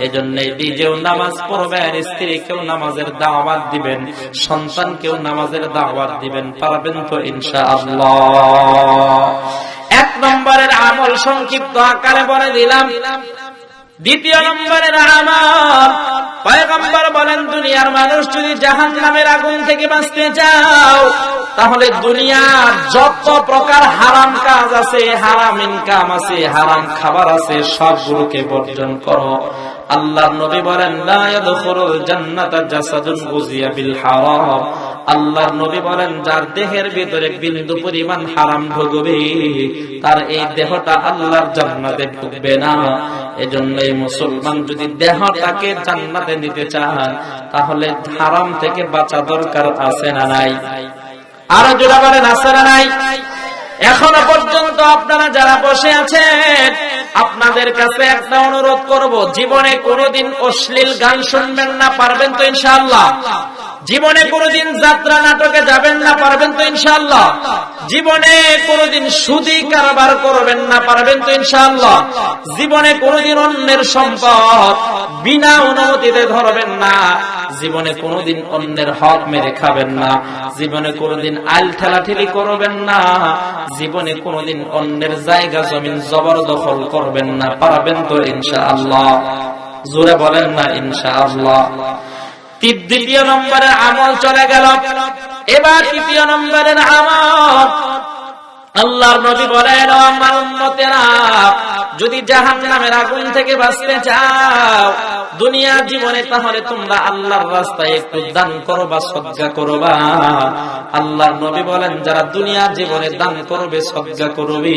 এজন্য নিজেও নামাজ পড়বেন, স্ত্রীকেও নামাজের দাওয়াত দিবেন, সন্তানকেও নামাজের দাওয়াত দিবেন। পারবেন তো ইনশাআল্লাহ? 1 নম্বরের আমল সংক্ষিপ্ত আকারে বলে দিলাম। 2 নম্বরের আমল, পয়গম্বর বলেন দুনিয়ার মানুষ যদি জাহান্নামের আগুন থেকে বাঁচতে চাও তাহলে দুনিয়ার যত প্রকার হারাম কাজ আছে, হারাম ইনকাম আছে, হারাম খাবার আছে, সবগুলোকে বর্জন করো। আল্লাহর নবী বলেন লা ইয়াদখুলুল জান্নাতা জাসাদুন গুযিয়া বিল হারাম। আল্লাহর নবী বলেন যার দেহের ভিতরে বিন্দু পরিমাণ হারাম ঢুকবে তার এই দেহটা আল্লাহর জান্নাতে ঢুকবে না। এজন্য এই মুসলমান যদি দেহটাকে জান্নাতে নিতে চান তাহলে হারাম থেকে বাঁচা দরকার আছে না নাই? আরো জোরে বলেন আছে না নাই? এখনো পর্যন্ত আপনারা যারা বসে আছেন আপনাদের কাছে একটা অনুরোধ করব, জীবনে কোনোদিন অশ্লীল গান শুনবেন না, পারবেন তো ইনশাআল্লাহ? জীবনে কোনোদিন যাত্রা নাটকে যাবেন না, পারবেন তো ইনশাআল্লাহ? জীবনে কোনোদিন সুদি কারবার করবেন না, পারবেন তো ইনশাআল্লাহ? জীবনে কোনোদিন অন্যের সম্পদ বিনা অনুমতিতে ধরবেন না, জীবনে কোনোদিন অন্যের হক মেরে খাবেন না, জীবনে কোনোদিন আইল ঠেলাঠেলি করবেন না, জীবনে কোনোদিন অন্যের জায়গা জমিন জবরদখল করবেন না, পারবেন তো ইনশাআল্লাহ? জোরে বলেন না ইনশাআল্লাহ? 2 নম্বরের আমল চলে গেল, এবার 3 নম্বরের আমল। আল্লাহর নবী বলেন আমার উম্মতেরা যদি জাহান্নামের আগুন থেকে বাঁচতে চাও দুনিয়া জীবনে তাহলে তোমরা আল্লাহর রাস্তায় একটু দান করবা, সদকা করবা। আল্লাহর নবী বলেন যারা দুনিয়া জীবনে দান করবে, সদকা করবে,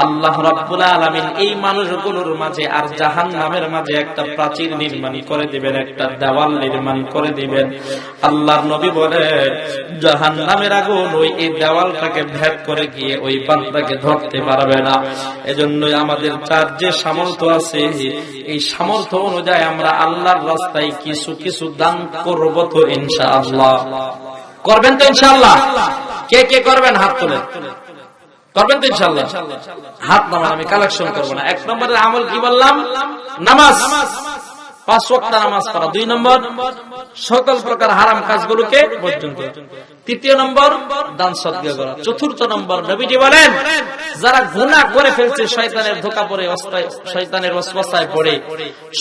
আল্লাহ রাব্বুল আলামিন এই মানুষগুলোর মাঝে আর জাহান্নামের মাঝে একটা প্রাচীর নির্মাণ করে দিবেন, একটা দেওয়াল নির্মাণ করে দিবেন। আল্লাহর নবী বলেন জাহান্নামের আগুন ওই এই দেওয়ালটাকে ভেদ করে গিয়ে ওই বান্দাকে ধরতে পারবে না। এজন্যই আমাদের যার যে সামর্থ্য আছে এই সামর্থ্য অনুযায়ী আমরা আল্লাহর রাস্তায় কিছু কিছু দান করব তো ইনশাআল্লাহ? করবেন তো ইনশাআল্লাহ? কে কে করবেন হাত তুলেন, করবেন তো ইনশাআল্লাহ? হাত নামান, আমি কালেকশন করব না। 1 নম্বরের আমল কি বললাম? নামাজ, 5 ওয়াক্ত নামাজ পড়া। 2 নম্বর সকল প্রকার হারাম কাজগুলোকে বর্জন করা। তৃতীয় নম্বর দান সদকা করা। চতুর্থ নম্বর নবীজি বলেন যারা গুনাহ করে ফেলছে, শয়তানের ধোঁকা পড়ে, শয়তানের ওয়াসওয়াসায় পড়ে,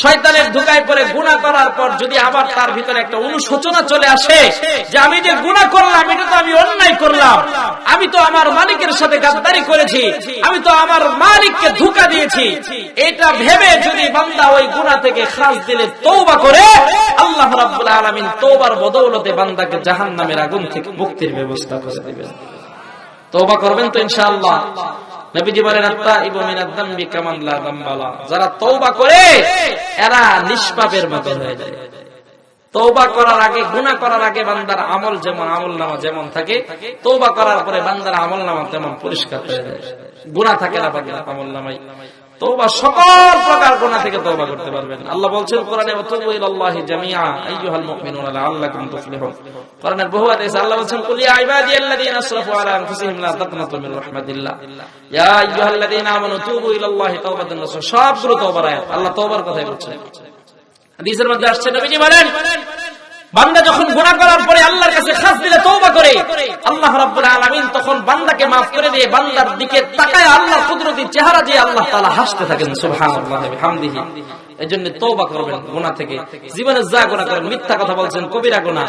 শয়তানের ধোঁকায় পড়ে গুনাহ করার পর যদি আবার তার ভিতরে একটা অনুশোচনা চলে আসে যে আমি যে গুনাহ করলাম, এটা তো আমি অন্যায় করলাম, আমি তো আমার মালিকের সাথে গাদ্দারি করেছি, আমি তো আমার মালিককে ধোঁকা দিয়েছি, এটা ভেবে যদি বান্দা ওই গুনাহ থেকে খাস দিলে তওবা করে, আল্লাহ রাব্বুল আলামিন তওবার বদৌলতে বান্দাকে জাহান্নামের আগুন থেকে মুক্তির ব্যবস্থা করে দিবেন। তওবা করবেন তো ইনশাআল্লাহ। নবীজি বলেন আত-তাইবু মিনাদ যামবি কামান লা যামবা লা। যারা তওবা করে এরা নিষ্পাপের মতো হয়ে যায়। তওবা করার আগে, গুনাহ করার আগে বান্দার আমল যেমন, আমলনামা যেমন থাকে, তওবা করার পরে বান্দার আমলনামা তেমন পরিষ্কার হয়ে যায়। গুনাহ থাকে না বান্দার আমলনামায়। তওবা সকল প্রকার গুনাহ থেকে তওবা করতে পারবেন। আল্লাহ বলছেন কোরআনে ওয়াতুবু ইলাল্লাহি জামিআ আইয়ুহাল মুমিনুনা লাআল্লাকুম তুফলিহুন। কোরআনের বহু আয়াতে আল্লাহ বলছেন কুল ইয়া ইবাদিয়াল্লাযীনা আসরাফু আলা আনফুসিহিম লা তাকনাতু মির রাহমাতিল্লাহ ইয়া আইয়ুহাল্লাযীনা আমানু তুবু ইলাল্লাহি তাওবাতান নাসুহা। সবগুলো তওবার আয়াত, আল্লাহ তওবার কথাই বলছেন। হাদিসের মধ্যে আসছে নবীজি বলেন বান্দা যখন গুনাহ করার পরে আল্লাহর কাছে খাস দিলে তওবা করে, আল্লাহ রাব্বুল আলামিন তখন বান্দাকে maaf করে দিয়ে বান্দার দিকে তাকায় আল্লাহর কুদরতি চেহারা দিয়ে আল্লাহ তাআলা হাসতে থাকেন। সুবহানাল্লাহি ওয়া বিহামদিহি। এজন্য তওবা করবেন গুনাহ থেকে। জীবনে যা গুনাহ করেন, মিথ্যা কথা বলছেন, কবিরা গুনাহ,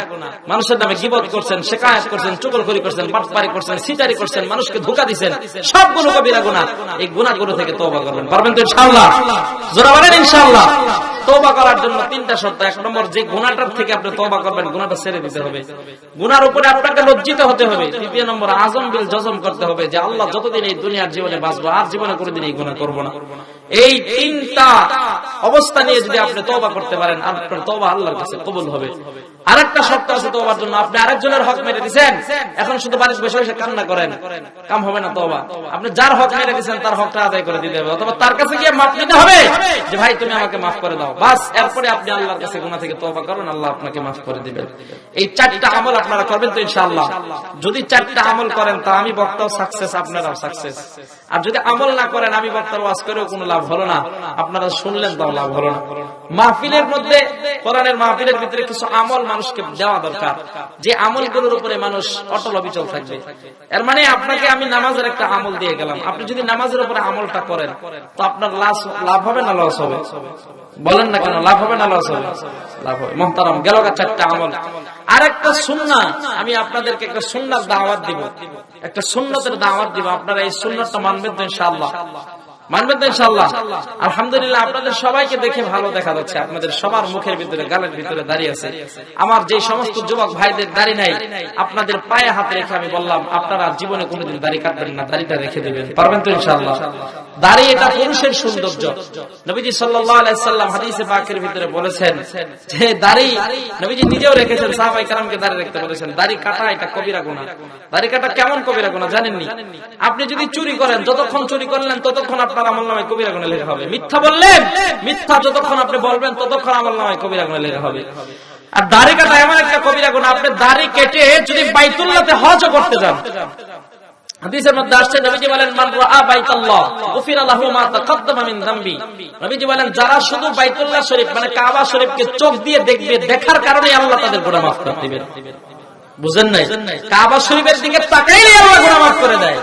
মানুষের নামে গীবত করছেন, শিকায়াত করছেন, চুগলখড়ি করছেন, বাটপারি করছেন, সিটারি করছেন, মানুষকে ধোঁকা দিবেন, সবগুলো কবিরা গুনাহ। এই গুনাহগুলো থেকে তওবা করবেন। পারবেন তো ইনশাআল্লাহ? জোরে বলেন ইনশাআল্লাহ। তওবা করার জন্য তিনটা শর্ত। এক নম্বর, যে গুনাহটার থেকে আপনি তওবা করবেন, গুনাহটা ছেড়ে দিতে হবে, গুনাহর উপরে আপনাকে লজ্জিত হতে হবে। তৃতীয় নম্বর, আযম বিল জজম করতে হবে যে আল্লাহ যতদিন এই দুনিয়ার জীবনে বাঁচবো আর জীবনে কোনোদিন এই গুনাহ করব না। এই তিনটা অবস্থা নিয়ে যদি আপনি তওবা করতে পারেন, আপনার তওবা আল্লাহর কাছে কবুল হবে। আরেকটা শর্ত আছে তওবার জন্য, আপনি আরেকজনের হক মেরে দিয়েছেন, এখন শুধু বাড়িতে বসে বসে কান্না করেন, কাম হবে না তওবা। আপনি যার হক মেরে দিয়েছেন তার হকটা আদায় করে দিতে হবে, অথবা তার কাছে গিয়ে মাফ নিতে হবে যে ভাই তুমি আমাকে মাফ করে দাও। বাস, এরপরে আপনি আল্লাহর কাছে গুনাহ থেকে তওবা করুন, আল্লাহ আপনাকে মাফ করে দিবেন। এই চারটা আমল আপনারা করবেন তো ইনশাআল্লাহ? যদি চারটা আমল করেন তা আমি বক্তাও সাকসেস, আপনারাও সাকসেস। আর যদি আমল না করেন, আমি বক্তার ওয়াজ করেও কোনো লাভ হলো না, আপনারা শুনলেন তাও লাভ হলো না। মাহফিলের মধ্যে, কোরআনের মাহফিলের ভিতরে কিছু আমল মানুষকে দেওয়া দরকার, যে আমলগুলোর উপরে মানুষ অটল অবিচল থাকবে। এর মানে আপনাকে আমি নামাজের একটা আমল দিয়ে গেলাম, আপনি যদি নামাজের উপরে আমলটা করেন তো আপনার লাভ হবে না লস হবে? বলেন না কেন, লাভ হবে না লস হবে? লাভ হবে। মুহতারাম, গেল চারটা আমল। আরেকটা সুন্নাহ, আমি আপনাদেরকে একটা সুন্নাত দাওয়াত দিব, একটা সুন্নতের দাওয়াত দিব। আপনারা এই সুন্নাতটা মানবেন তো ইনশাআল্লাহ? মানবেন তো ইনশাআল্লাহ? আলহামদুলিল্লাহ, আপনাদের সবাইকে দেখে ভালো দেখা যাচ্ছে, আপনাদের সবার মুখের ভিতরে, গালের ভিতরে দাড়ি আছে। আমার যে সমস্ত যুবক ভাইদের দাড়ি নাই, আপনাদের পায়ে হাত রেখে আমি বললাম আপনারা জীবনে কোনোদিন দাড়ি কাটবেন না, দাড়িটা রেখে দিবেন। পারবেন তো ইনশাআল্লাহ? দাড়ি এটা পুরুষের সৌন্দর্য। নবীজি সাল্লাল্লাহু আলাইহি সাল্লাম হাদিসে পাকের ভিতরে বলেছেন যে দাড়ি, নবীজি নিজেও রেখেছেন, সাহাবায়ে কেরামকে দাড়ি রাখতে বলেছেন। দাড়ি কাটা এটা কবিরা গুনাহ। দাড়ি কাটা কেমন কবিরা গুনাহ জানেননি? আপনি যদি চুরি করেন, যতক্ষণ চুরি করলেন ততক্ষণ আপনার আমলনামায় কবিরা গুনাহ লেখা হবে। মিথ্যা বললেন, মিথ্যা যতক্ষণ আপনি বলবেন ততক্ষণ আমলনামায় কবিরা গুনাহ লেখা হবে। আর দাড়ি কাটা এমন একটা কবিরা গুনাহ, আপনি দাড়ি কেটে যদি বাইতুল্লাহতে হজ করতে যান, হাদিসের মধ্যে আসছে নবীজি বলেন মান রাআ বাইতাল্লাহ গুফিরা লাহু মা তাকাদ্দামা মিন যামবি। নবীজি বলেন যারা শুধু বাইতুল্লাহ শরীফ মানে কাবা শরীফকে চোখ দিয়ে দেখবে, দেখার কারণে আল্লাহ তাদের গুনাহ মাফ করে দিবেন। বুঝেন নাই? কাবা শরীফের দিকে তাকাইলে আল্লাহ গুনাহ মাফ করে দেয়।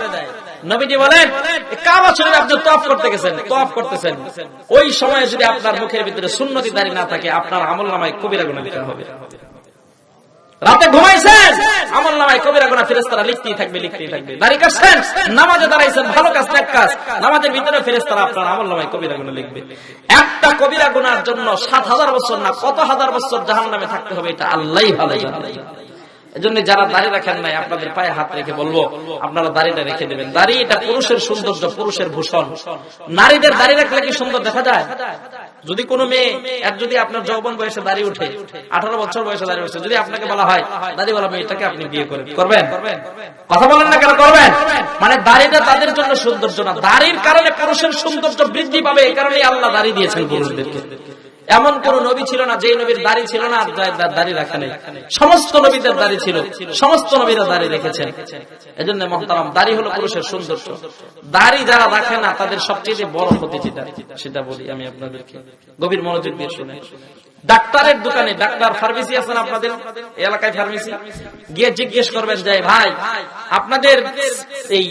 নবীজি বলেন কাবা শরীফে আপনি তওয়াফ করতে গেছেন, তওয়াফ করতেছেন, ওই সময়ে যদি আপনার মুখের ভিতরে সুন্নতি দাড়ি না থাকে, আপনার আমলনামায় কবিরা গুনাহ লেখা হবে। রাতে ঘুমাইছেন, আমলনামায় কবিরা গুনাহ ফেরেশতারা লিখতেই থাকবে, লিখতেই থাকবে। দাড়ি কাটছেন, নামাজে দাঁড়াইছেন, ভালো কাজ, নেক কাজ, নামাজের ভিতরে ফেরেশতারা আপনার আমলনামায় কবিরা গুনাহ লিখবে। একটা কবিরা গুনাহর জন্য ৭০০০ বছর না কত হাজার বছর জাহান্নামে থাকতে হবে, এটা আল্লাহই ভালো জানেন। এজন্য যারা দাড়ি রাখেন নাই, আপনাদের পায়ে হাত রেখে বলবো আপনারা দাড়িটা রেখে দেবেন। দাড়ি এটা পুরুষের সৌন্দর্য, পুরুষের ভূষণ। নারীদের দাড়ি রাখলে কি সুন্দর দেখা যায়? যদি কোনো মেয়ে এর যদি আপনার যৌবন বয়সে দাড়ি উঠে, 18 বছর বয়সে দাড়ি উঠে, যদি আপনাকে বলা হয় দাড়িওয়ালা মেয়েটাকে আপনি বিয়ে করবেন? কথা বলেন না কেন? করবেন। মানে দাড়িটা তাদের জন্য সৌন্দর্য না, দাড়ির কারণে পুরুষের সৌন্দর্য বৃদ্ধি পাবে। এই কারণে আল্লাহ দাড়ি দিয়েছেন পুরুষদেরকে। এমন কোন নবী ছিল না যে নবীর দাড়ি ছিল না আর দাড়ি রাখা নেই। সমস্ত নবীদের দাড়ি ছিল, সমস্ত নবীরা দাড়ি রেখেছেন। এজন্য মুহতারাম, দাড়ি হলো পুরুষের সৌন্দর্য। দাড়ি যারা রাখে না তাদের সবচেয়ে বড় ক্ষতি যেটা, সেটা বলি আমি আপনাদেরকে, গভীর মনোযোগ দিয়ে শুনে। ডাক্তারের দোকানে, ডাক্তার ফার্মেসি আছেন আপনাদের এলাকায়, ফার্মেসি গিয়ে জিজ্ঞেস করবেন যে ভাই আপনাদের এই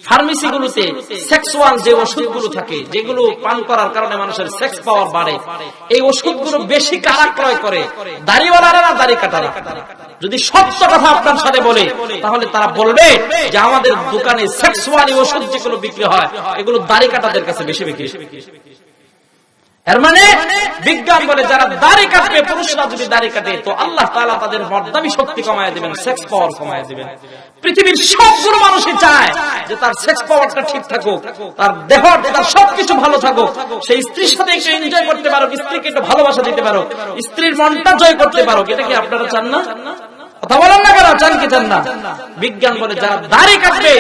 ফার্মেসি গুলোতে সেক্সুয়াল যে ওষুধগুলো থাকে, যেগুলো পান করার কারণে মানুষের সেক্স পাওয়ার বাড়ে, এই ওষুধগুলো বেশি কারা ক্রয় করে, দাড়িওয়ালারা না দাড়ি কাটারা? যদি সত্য কথা আপনার সাথে বলে তাহলে তারা বলবে যে আমাদের দোকানে সেক্সুয়ালি ওষুধ যেগুলো বিক্রি হয় এগুলো দাড়ি কাটাদের কাছে বেশি বিক্রি। এর মানে বিজ্ঞান বলে যারা দাড়ি কাটবে, পুরুষরা যদি দাড়ি কাটে তো আল্লাহ তাআলা তাদের মর্দামি শক্তি কমায় দিবেন, সেক্স পাওয়ার কমায় দিবেন। পৃথিবীর সবগুলো মানুষই চায় যে তার সেক্স পাওয়ারটা ঠিক থাকুক, তার দেহ, তার সবকিছু ভালো থাকুক, সেই স্ত্রীর সাথে একটু এনজয় করতে পারো, স্ত্রীকে একটু ভালোবাসা দিতে পারো, স্ত্রীর মনটা জয় করতে পারো। এটা কি আপনারা চান না? কথা বলেন না কেন? চান কি চান না? বিজ্ঞান বলে যারা দাড়ি কাটবে,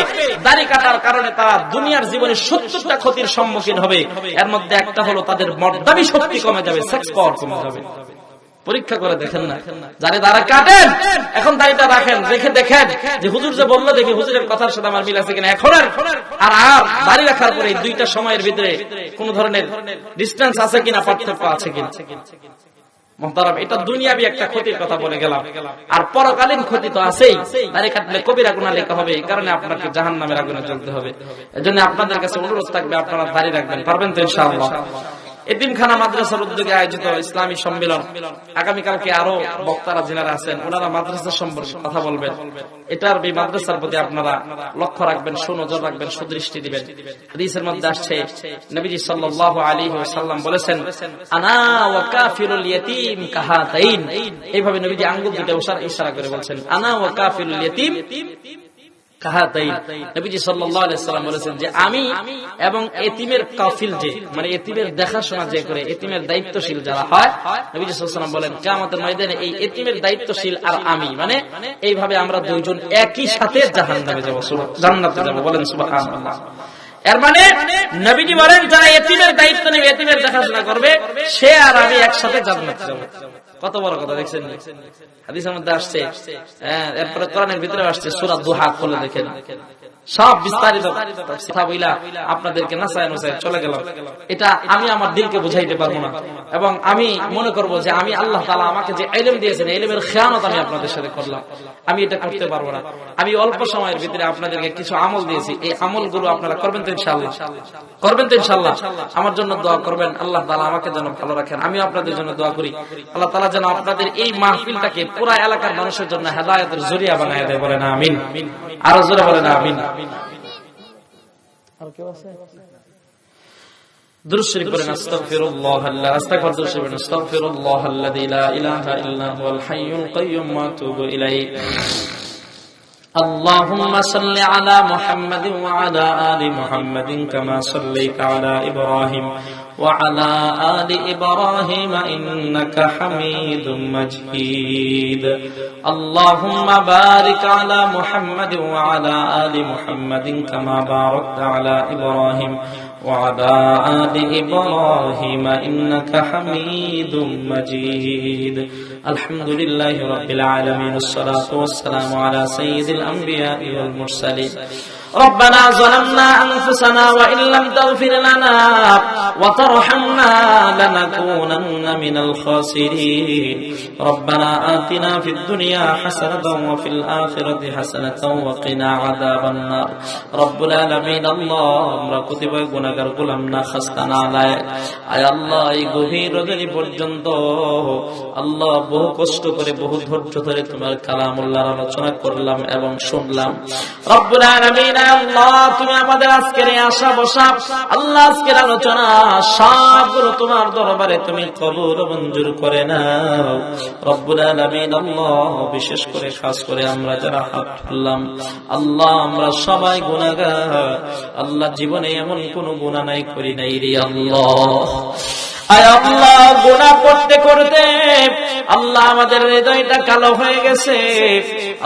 দাড়ি কাটার কারণে তারা দুনিয়ার জীবনে 70টা ক্ষতির সম্মুখীন হবে। এর মধ্যে একটা হলো তাদের মর্দামি শক্তি কমে যাবে, সেক্স পাওয়ার কমে যাবে। পরীক্ষা করে দেখেন না, যারা দাড়ি কাটেন এখন দাড়িটা রাখেন, রেখে দেখেন যে হুজুর যে বললো, দেখি হুজুরের কথার সাথে আমার মিল আছে কিনা। এখন আর দাড়ি রাখার পরে দুইটা সময়ের ভিতরে কোন ধরনের ডিস্টেন্স আছে কিনা, পার্থক্য আছে কিনা। মুহতারাম, এটা দুনিয়াবি একটা ক্ষতির কথা বলে গেলাম, আর পরকালীন ক্ষতি তো আছেই। দাড়ি কাটলে কবিরা গুনাহ লেখা হবে, এই কারণে আপনাকে জাহান্নামের আগুনে জ্বলতে হবে। এজন্য আপনাদের কাছে অনুরোধ থাকবে আপনারা দাড়ি রাখবেন, পারবেন তো ইনশাআল্লাহ। এতিমখানা মাদ্রাসার উদ্যোগে আয়োজিত ইসলামী সম্মেলন, আগামীকালকে আরো বক্তারা যারা আছেন ওনারা মাদ্রাসা সম্পর্কে কথা বলবেন। এটার এই মাদ্রাসার প্রতি আপনারা লক্ষ্য রাখবেন, সুনজর রাখবেন, সুদৃষ্টি দিবেন। হাদিসের মধ্যে আসছে নবীজি সাল্লাল্লাহু আলাইহি ওয়াসাল্লাম বলেছেন, আনা ওয়া কাফিরুল ইয়াতীম কাহাতাইন। এইভাবে নবীজি আঙ্গুল দুটো ইশারা করে বলছেন, আনা ওয়া কাফিরুল ইয়াতীম কাহাতাইন। নবীজি সাল্লাল্লাহু আলাইহি ওয়াসাল্লাম বলেছেন যে আমি এবং এতিমের কাফিল, যে মানে এতিমের দেখাশোনা যে করে, এতিমের দায়িত্বশীল যারা হয়, নবীজি সাল্লাল্লাহু আলাইহি ওয়াসাল্লাম বলেন কিয়ামতের ময়দানে এই এতিমের দায়িত্বশীল আর আমি, মানে এইভাবে আমরা দুইজন একই সাথে জাহান্নামে যাব, জান্নাতে যাব। বলেন সুবহানাল্লাহ। এর মানে নবীজি বলেন যারা এতিমের দায়িত্ব নেবে, এতিমের দেখাশোনা করবে, সে আর আমি একসাথে জান্নাতে যাব। কত বড় কথা দেখছেন? হাদিসের মধ্যে আসছে, এরপরে কোরআনের ভিতরে আসছে, সূরা দুহা খুলে দেখেন, সব বিস্তারিত কথা বইলা আপনাদেরকে নাচায় নাচায় চলে গেলাম। এটা আমি আমার দিলকে বুঝাইতে পারবো না, এবং আমি মনে করবো যে আমি আল্লাহ তাআলা আমাকে যে ইলম দিয়েছেন, ইলমের খেয়ানত আমি আপনাদের সাথে করলাম, আমি এটা করতে পারবো না। আমি অল্প সময়ের ভিতরে আপনাদেরকে কিছু আমল দিয়েছি, এই আমলগুলো আপনারা করবেন তো ইনশাআল্লাহ? করবেন তো ইনশাআল্লাহ? আমার জন্য দোয়া করবেন, আল্লাহ তাআলা আমাকে যেন ভালো রাখেন, আমিও আপনাদের জন্য দোয়া করি। আল্লাহ তাআলা যেন আপনাদের এই মাহফিলটাকে পুরো এলাকার মানুষের জন্য হেদায়েতের জরিয়া বানায় দেয়। বলেন আমিন। আরো জোরে বলেন আমিন। আর কেউ আছে? দুরূদ শরীফ পড়েন, আস্তাগফিরুল্লাহ আস্তাগফিরুল্লাহাল্লাযী লা ইলাহা ইল্লা হুয়াল হাইয়ুল কাইয়্যুম ওয়া আতুবু ইলাইহি। اللهم صل على محمد وعلى آل محمد كما صليت على إبراهيم وعلى آل إبراهيم إنك حميد مجيد. اللهم بارك على محمد وعلى آل محمد كما باركت على إبراهيم وعلى آل إبراهيم إنك حميد مجيد. الحمد لله رب العالمين، الصلاة والسلام على سيد الأنبياء والمرسلين. ربنا ظلمنا أنفسنا وإن لم تغفر لنا وترحمنا لنكونن من الخاسرين. ربنا آتنا في الدنيا حسنة وفي الآخرة حسنة وقنا عذاب النار. رب العالمين, الله আমরা কতিপয় গুনাহগার গোলাম না খাস্তানা আলায়, আয় আল্লাহ এই গভীর রজনী পর্যন্ত আল্লাহ বহু কষ্ট করে, বহু ধৈর্য ধরে তোমার কালামুল্লাহর আলোচনা করলাম এবং শুনলাম। রব্বুল আলামিন, আল্লাহ তুমি আমাদের আজকের এই আশা বসা, আল্লাহ আজকের আলোচনা সবগুলো তোমার দরবারে তুমি কবুল ও মঞ্জুর করে নাও। রব্বুল আলামিন, আল্লাহ বিশেষ করে খাস করে আমরা যারা হাত তুললাম, আল্লাহ আমরা সবাই গুনাহগার, আল্লাহ জীবনে এমন কোন গুনাহ নাই করি নাই রে আল্লাহ। আয় আল্লাহ, গুনাহ করতে করতে আল্লাহ আমাদের হৃদয়টা কালো হয়ে গেছে।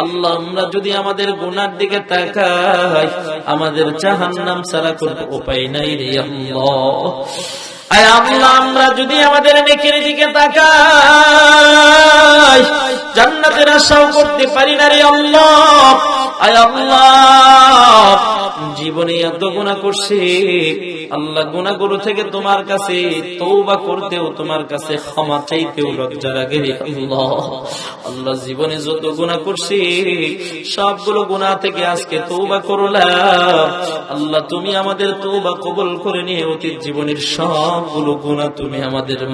আল্লাহ আমরা যদি আমাদের গুনার দিকে তাকাই, আমাদের জাহান্নাম ছাড়া কোনো উপায় নাই রে আল্লাহ। আয় আল্লাহ, আমরা যদি আমাদের নেকির দিকে তাকাই, জান্নাতের আশাও করতে পারি না রে আল্লাহ। আয় আল্লাহ, জীবনে এত গুনাহ করছি আল্লাহ, গুনাহগুলো থেকে তোমার কাছে তওবা করতেও, তোমার কাছে ক্ষমা চাইতেও লজ্জা লাগে আল্লাহ। আল্লাহ, জীবনে যত গুনাহ করছি সবগুলো গুনাহ থেকে আজকে তওবা করলাম আল্লাহ। তুমি আমাদের তওবা কবুল করে নিয়ে অতীত জীবনের সবগুলো গুনাহ তুমি আমাদের